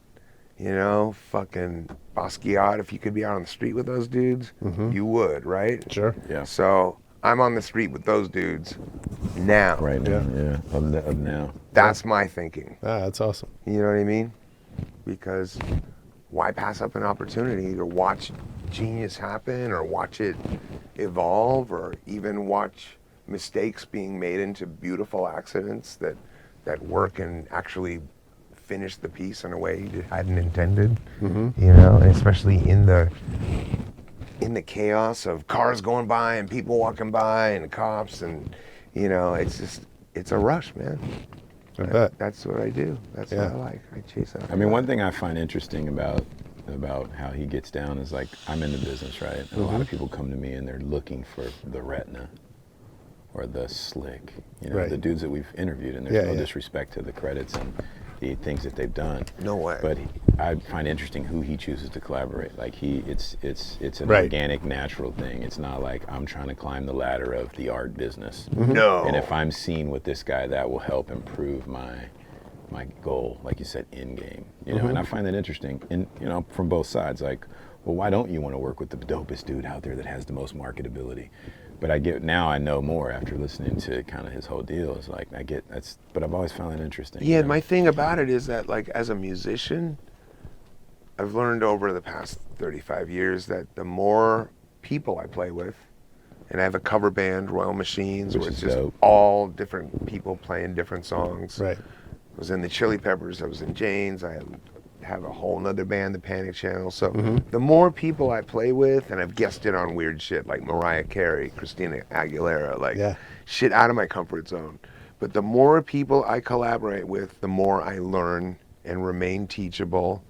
fucking Basquiat, if you could be out on the street with those dudes, you would, right? Sure. Yeah. So I'm on the street with those dudes now. Right now, yeah. Of now. That's my thinking. That's awesome. You know what I mean? Because why pass up an opportunity to watch genius happen or watch it evolve or even watch mistakes being made into beautiful accidents that work and actually finish the piece in a way you hadn't intended. You know, and especially in the chaos of cars going by and people walking by and cops and, you know, it's a rush, man. I bet. That's what I do. That's what I like. I chase after I mean, one thing I find interesting about how he gets down is like, I'm in the business, right? And a lot of people come to me and they're looking for the retina or the slick, you know, the dudes that we've interviewed, and there's no disrespect to the credits and the things that they've done. No way. But I find interesting who he chooses to collaborate. Like it's an organic, natural thing. It's not like I'm trying to climb the ladder of the art business. No. And if I'm seen with this guy, that will help improve my goal, like you said, in game. You know, and I find that interesting. And you know, from both sides, like, well, why don't you want to work with the dopest dude out there that has the most marketability? But I know more after listening to kind of his whole deal. It's like but I've always found it interesting. Yeah, you know? my thing about it is that, like, as a musician, I've learned over the past 35 years that the more people I play with, and I have a cover band, Royal Machines, where it's just all different people playing different songs. Right. I was in the Chili Peppers, I was in Jane's, I have a whole nother band, the Panic Channel. So the more people I play with, and I've guested on weird shit like Mariah Carey, Christina Aguilera, like shit out of my comfort zone. But the more people I collaborate with, the more I learn and remain teachable.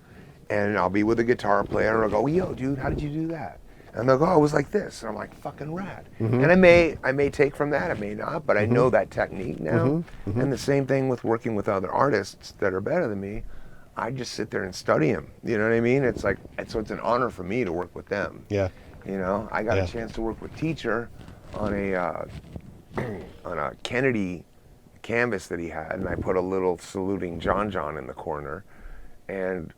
And I'll be with a guitar player and I'll go, yo, dude, how did you do that? And they'll go, oh, it was like this. And I'm like, fucking rad. And I may take from that, I may not, but I know that technique now. And the same thing with working with other artists that are better than me. I just sit there and study them. You know what I mean? It's like, so it's an honor for me to work with them. Yeah. You know, I got a chance to work with Teacher on a Kennedy canvas that he had, and I put a little saluting John in the corner. And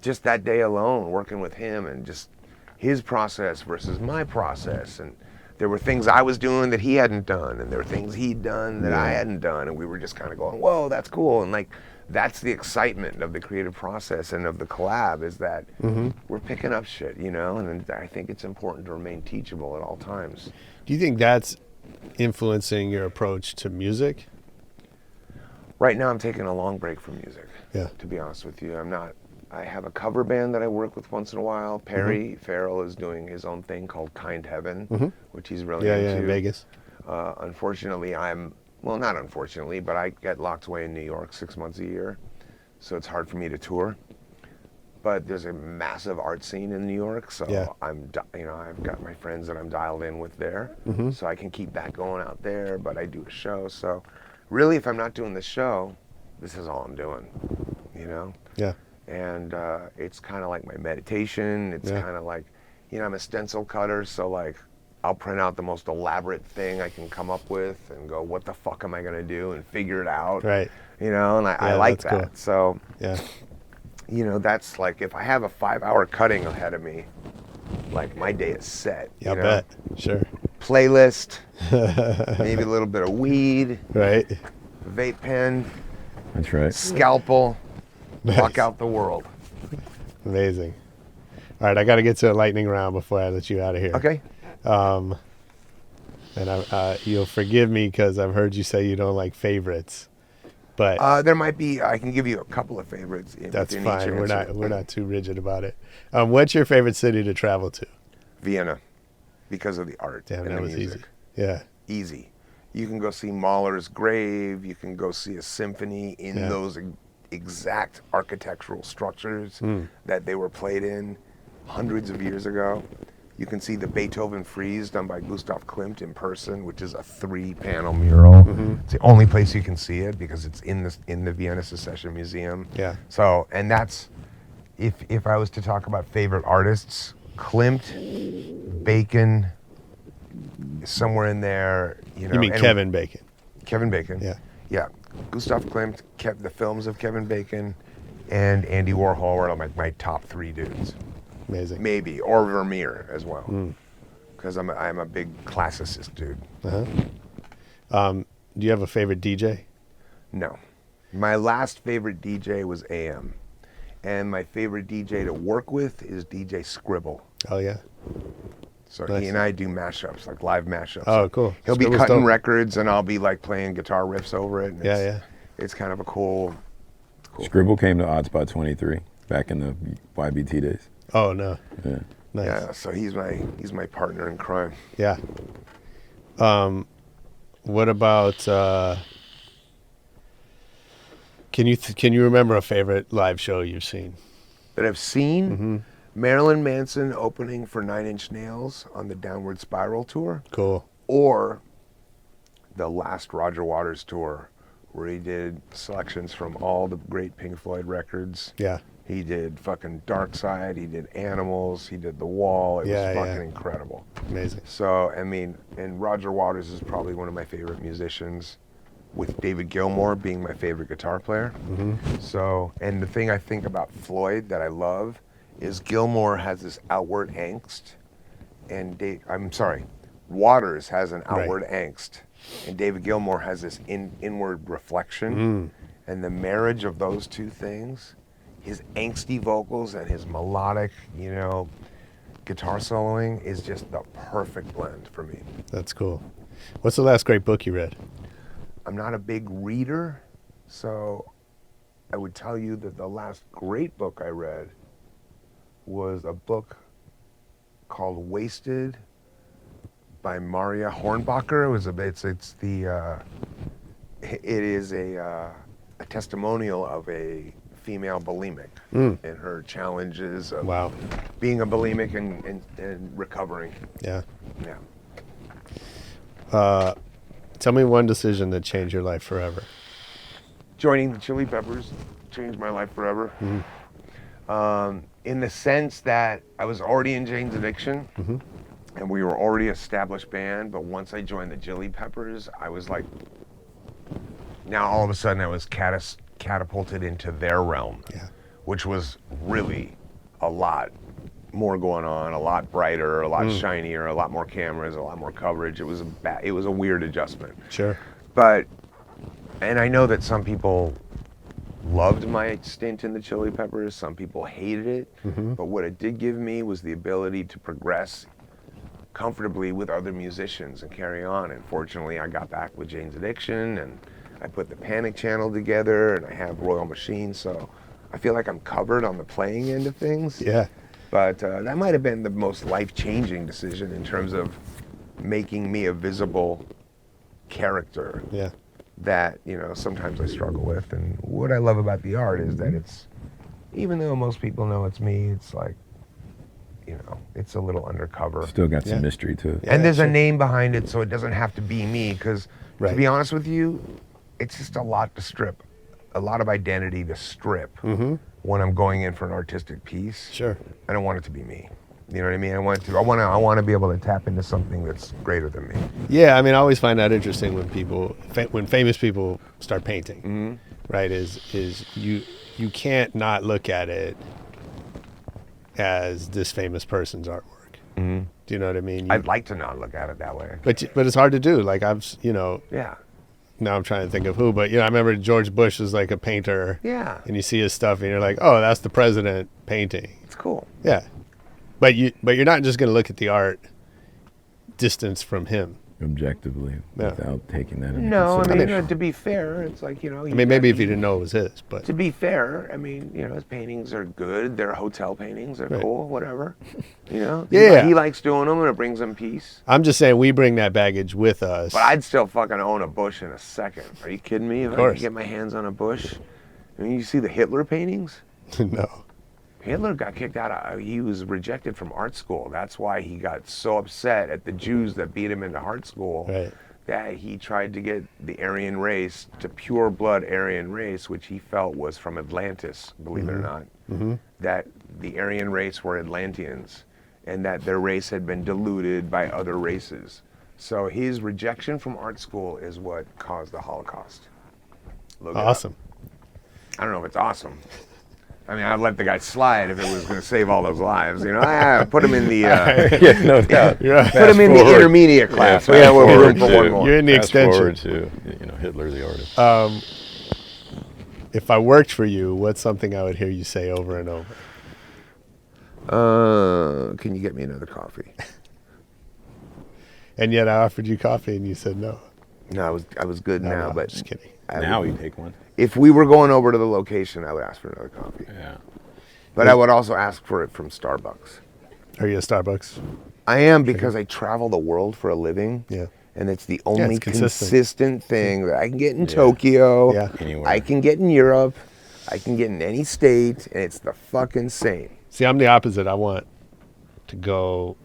just that day alone, working with him and just his process versus my process, and there were things I was doing that he hadn't done, and there were things he'd done that I hadn't done, and we were just kind of going, whoa, that's cool. And like, that's the excitement of the creative process and of the collab, is that we're picking up shit, you know, and I think it's important to remain teachable at all times. Do you think that's influencing your approach to music? Right now I'm taking a long break from music, to be honest with you. I have a cover band that I work with once in a while. Perry Farrell is doing his own thing called Kind Heaven, which he's really into. In Vegas. Unfortunately, not unfortunately, but I get locked away in New York 6 months a year, so it's hard for me to tour. But there's a massive art scene in New York, so I've got my friends that I'm dialed in with there, so I can keep that going out there. But I do a show, so really, if I'm not doing the show, this is all I'm doing, you know. Yeah. And it's kind of like my meditation. It's kind of like, you know, I'm a stencil cutter, so like, I'll print out the most elaborate thing I can come up with and go, what the fuck am I gonna do, and figure it out. Right. You know, and I like that. Cool. So, you know, that's like, if I have a 5-hour cutting ahead of me, like, my day is set. Yeah, I bet. Sure. Playlist, maybe a little bit of weed. Right. Vape pen. That's right. Scalpel. Walk out the world. Amazing. All right, I got to get to a lightning round before I let you out of here. Okay. And you'll forgive me because I've heard you say you don't like favorites, but there might be. I can give you a couple of favorites. That's fine. We're not too rigid about it. What's your favorite city to travel to? Vienna, because of the art. Damn, and that the was music. Easy. Yeah. Easy. You can go see Mahler's grave. You can go see a symphony in those exact architectural structures that they were played in hundreds of years ago. You can see the Beethoven frieze done by Gustav Klimt in person, which is a 3-panel mural. It's the only place you can see it because it's in the Vienna Secession Museum. Yeah. So, and that's, if I was to talk about favorite artists, Klimt, Bacon, somewhere in there. You mean Kevin Bacon? Kevin Bacon. Yeah. Yeah. Gustav Klimt, the films of Kevin Bacon, and Andy Warhol were like my top 3 dudes. Amazing. Maybe, or Vermeer as well. because I'm a big classicist dude. Do you have a favorite DJ? No. My last favorite DJ was AM. And my favorite DJ to work with is DJ Scribble. Oh, yeah. So Nice. he and I do mashups, like live mashups. Oh, cool. He'll be Scribble's cutting dope. records and I'll be like playing guitar riffs over it. And Yeah. It's kind of a cool. Scribble came to Oddspot 23 back in the YBT days. Oh, no. Yeah. Nice. Yeah, so he's my partner in crime. Yeah. What about, can you remember a favorite live show you've seen? That I've seen Marilyn Manson opening for 9 Inch Nails on the Downward Spiral tour, Cool. or the last Roger Waters tour, where he did selections from all the great Pink Floyd records. Yeah. He did fucking Dark Side, he did Animals, he did The Wall. It was fucking incredible. Amazing. So, I mean, and Roger Waters is probably one of my favorite musicians, with David Gilmour being my favorite guitar player. So, and the thing I think about Floyd that I love is Gilmour has this outward angst, and Waters has an outward angst, and David Gilmour has this inward reflection. And the marriage of those two things, his angsty vocals and his melodic, guitar soloing, is just the perfect blend for me. That's cool. What's the last great book you read? I'm not a big reader, so I would tell you that the last great book I read was a book called Wasted by Maria Hornbacher. It is a testimonial of a female bulimic and her challenges of being a bulimic and recovering. Yeah. Yeah. Tell me one decision that changed your life forever. Joining the Chili Peppers changed my life forever. In the sense that I was already in Jane's Addiction, and we were already an established band, but once I joined the Chili Peppers, I was like, now all of a sudden I was catapulted into their realm, which was really a lot more going on, a lot brighter, a lot shinier, a lot more cameras, a lot more coverage. It was a weird adjustment. Sure. And I know that some people loved my stint in the Chili Peppers, some people hated it, but what it did give me was the ability to progress comfortably with other musicians and carry on. And fortunately, I got back with Jane's Addiction, and I put the Panic Channel together, and I have Royal Machine, so I feel like I'm covered on the playing end of things. Yeah. But that might have been the most life-changing decision in terms of making me a visible character. Yeah. That, sometimes I struggle with. And what I love about the art is that it's, even though most people know it's me, it's like, it's a little undercover. Still got some mystery to it. And there's a name behind it, so it doesn't have to be me, because to be honest with you, it's just a lot to strip, a lot of identity to strip when I'm going in for an artistic piece. Sure. I don't want it to be me. You know what I mean? I want to be able to tap into something that's greater than me. Yeah, I mean, I always find that interesting when famous people start painting, right? Is you can't not look at it as this famous person's artwork. Do you know what I mean? I'd like to not look at it that way. But it's hard to do. Like Yeah. Now I'm trying to think of who, but I remember George Bush was like a painter. Yeah. And you see his stuff and you're like, oh, that's the president painting. It's cool. Yeah. But you're not just going to look at the art distance from him. Objectively, without taking that into No, I consideration. mean, to be fair, it's like, maybe if you didn't know it was his, but. To be fair, I mean, his paintings are good. They're hotel paintings. They're cool, whatever. Yeah. He likes doing them and it brings him peace. I'm just saying we bring that baggage with us. But I'd still fucking own a Bush in a second. Are you kidding me? If I could get my hands on a Bush. I mean, you see the Hitler paintings? No. Hitler got kicked out. He was rejected from art school. That's why he got so upset at the Jews that beat him into art school. Right. That he tried to get the Aryan race to pure blood Aryan race, which he felt was from Atlantis, believe it or not. That the Aryan race were Atlanteans and that their race had been diluted by other races. So his rejection from art school is what caused the Holocaust. Look it up. Awesome. I don't know if it's awesome. I mean, I'd let the guy slide if it was going to save all those lives. You know, put him in the Yeah, no doubt. put him in the intermediate class. We have room for one more. You're in the Fast extension. forward to, Hitler the artist. If I worked for you, what's something I would hear you say over and over? Can you get me another coffee? And yet I offered you coffee and you said no. No, I was good now, but just kidding. Now you take one. If we were going over to the location, I would ask for another coffee. Yeah. But I would also ask for it from Starbucks. Are you a Starbucks? I am, because I travel the world for a living. Yeah. And it's the only it's consistent. consistent thing that I can get in Tokyo. Yeah. Anywhere. I can get in Europe. I can get in any state, and it's the fucking same. See, I'm the opposite. I want to go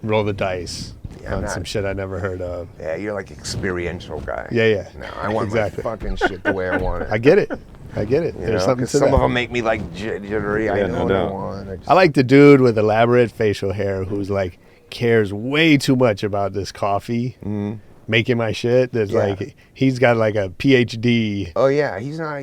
roll the dice on some shit I never heard of. Yeah, you're like experiential guy. Yeah. No, I want Exactly. my fucking shit the way I want it. I get it. You There's know, something 'cause to some that. of them make me like jittery. I Yeah, know no what I doubt. want. I like the dude with elaborate facial hair who's like cares way too much about this coffee making my shit. There's like he's got like a PhD. Oh yeah, he's not a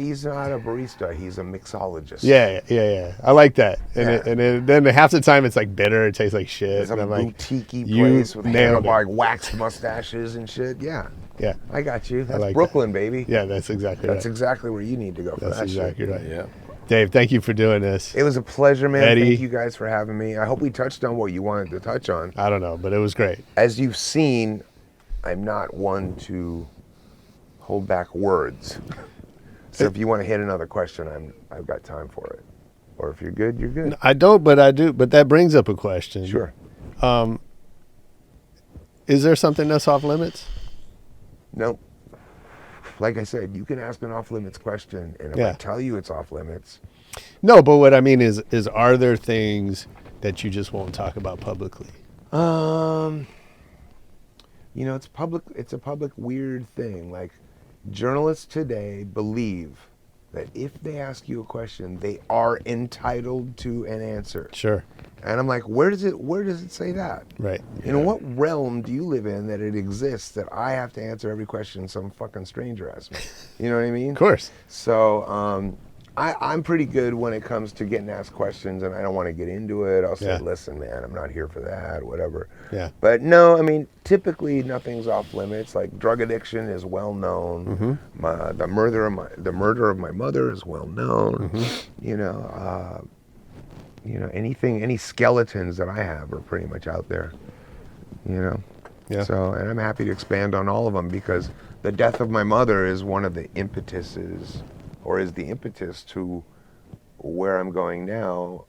barista. He's a mixologist. Yeah. I like that. And, Yeah. then half the time it's like bitter. It tastes like shit. It's a And I'm like, boutique-y you place with nailed it. like waxed mustaches and shit. Yeah, Yeah. I got you. That's like Brooklyn, baby. Yeah, that's exactly That's right. exactly where you need to go for That's that exactly shit. right. Yeah. Dave, thank you for doing this. It was a pleasure, man. Eddie. Thank you guys for having me. I hope we touched on what you wanted to touch on. I don't know, but it was great. As you've seen, I'm not one to hold back words. So if you want to hit another question, I've got time for it. Or if you're good, you're good. I don't, but I do. But that brings up a question. Sure. Is there something that's off limits? No. Like I said, you can ask an off limits question, and if I tell you it's off limits, No, but what I mean is are there things that you just won't talk about publicly? you know, it's a public weird thing. Like, journalists today believe that if they ask you a question, they are entitled to an answer. Sure. And I'm like, where does it say that? Right. In what realm do you live in that it exists that I have to answer every question some fucking stranger asks me? You know what I mean? Of course. So I'm pretty good when it comes to getting asked questions, and I don't want to get into it. I'll say, listen, man, I'm not here for that, whatever. Yeah. But no, I mean, typically nothing's off limits. Like, drug addiction is well known. Mm-hmm. The murder of my mother is well known. Mm-hmm. Any skeletons that I have are pretty much out there. Yeah. So, and I'm happy to expand on all of them, because the death of my mother is one of the impetuses, or is the impetus to where I'm going now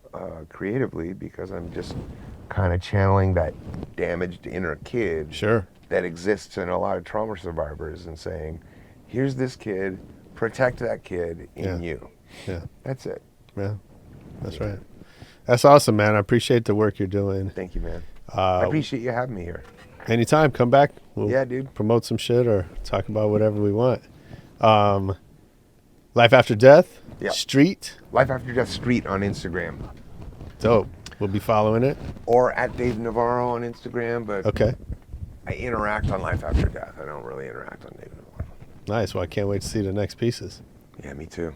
creatively, because I'm just kind of channeling that damaged inner kid that exists in a lot of trauma survivors, and saying, here's this kid, protect that kid in you. Yeah. That's it. Yeah. That's right. That's awesome, man. I appreciate the work you're doing. Thank you, man. I appreciate you having me here. Anytime, come back. We'll dude. promote some shit or talk about whatever we want. Life After Death, Street. Life After Death Street on Instagram. Dope. We'll be following it. Or at Dave Navarro on Instagram, but I interact on Life After Death. I don't really interact on Dave Navarro. Nice. Well, I can't wait to see the next pieces. Yeah, me too.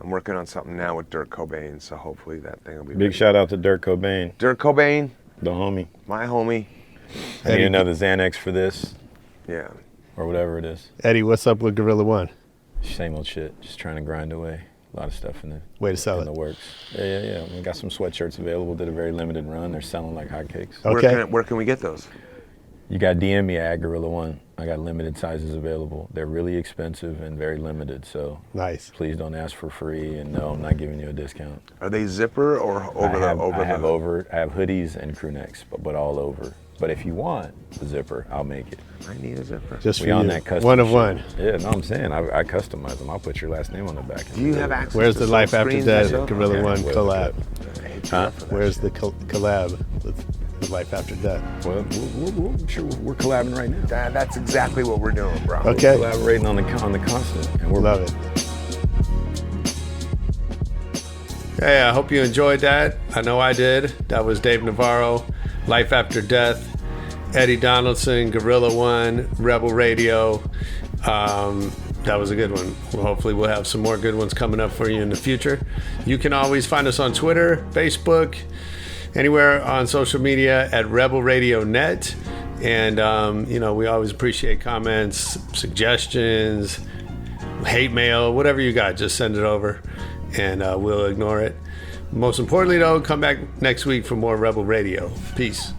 I'm working on something now with Dirk Cobain, so hopefully that thing will be Big shout out to Dirk Cobain. Dirk Cobain. The homie. My homie. I need another Xanax for this. Yeah. Or whatever it is. Eddie, what's up with Guerilla One? Same old shit. Just trying to grind away. A lot of stuff in the way to sell in the works. Yeah. We got some sweatshirts available. Did a very limited run. They're selling like hotcakes. Okay. Where can we get those? You got DM me at Guerilla One. I got limited sizes available. They're really expensive and very limited, so nice. Please don't ask for free, and no, I'm not giving you a discount. Are they zipper or over I have hoodies and crew necks, but all over. But if you want a zipper, I'll make it. I need a zipper. Just for we on you. that custom One of shit. one. Yeah, no, I'm saying I customize them. I'll put your last name on the back. Do you have access Where's to the some Life After screens Death yourself? Guerilla One collab? Huh? Where's the collab with Life After Death? Well, I'm sure we're collabing right now. That's exactly what we're doing, bro. Okay. We're collaborating on the constant, and we're love it. Hey, I hope you enjoyed that. I know I did. That was Dave Navarro, Life After Death, Eddie Donaldson, Guerilla One, Rebel Radio. That was a good one. Well, hopefully we'll have some more good ones coming up for you in the future. You can always find us on Twitter, Facebook, anywhere on social media at Rebel Radio Net. And, we always appreciate comments, suggestions, hate mail, whatever you got. Just send it over and we'll ignore it. Most importantly, though, come back next week for more Rebel Radio. Peace.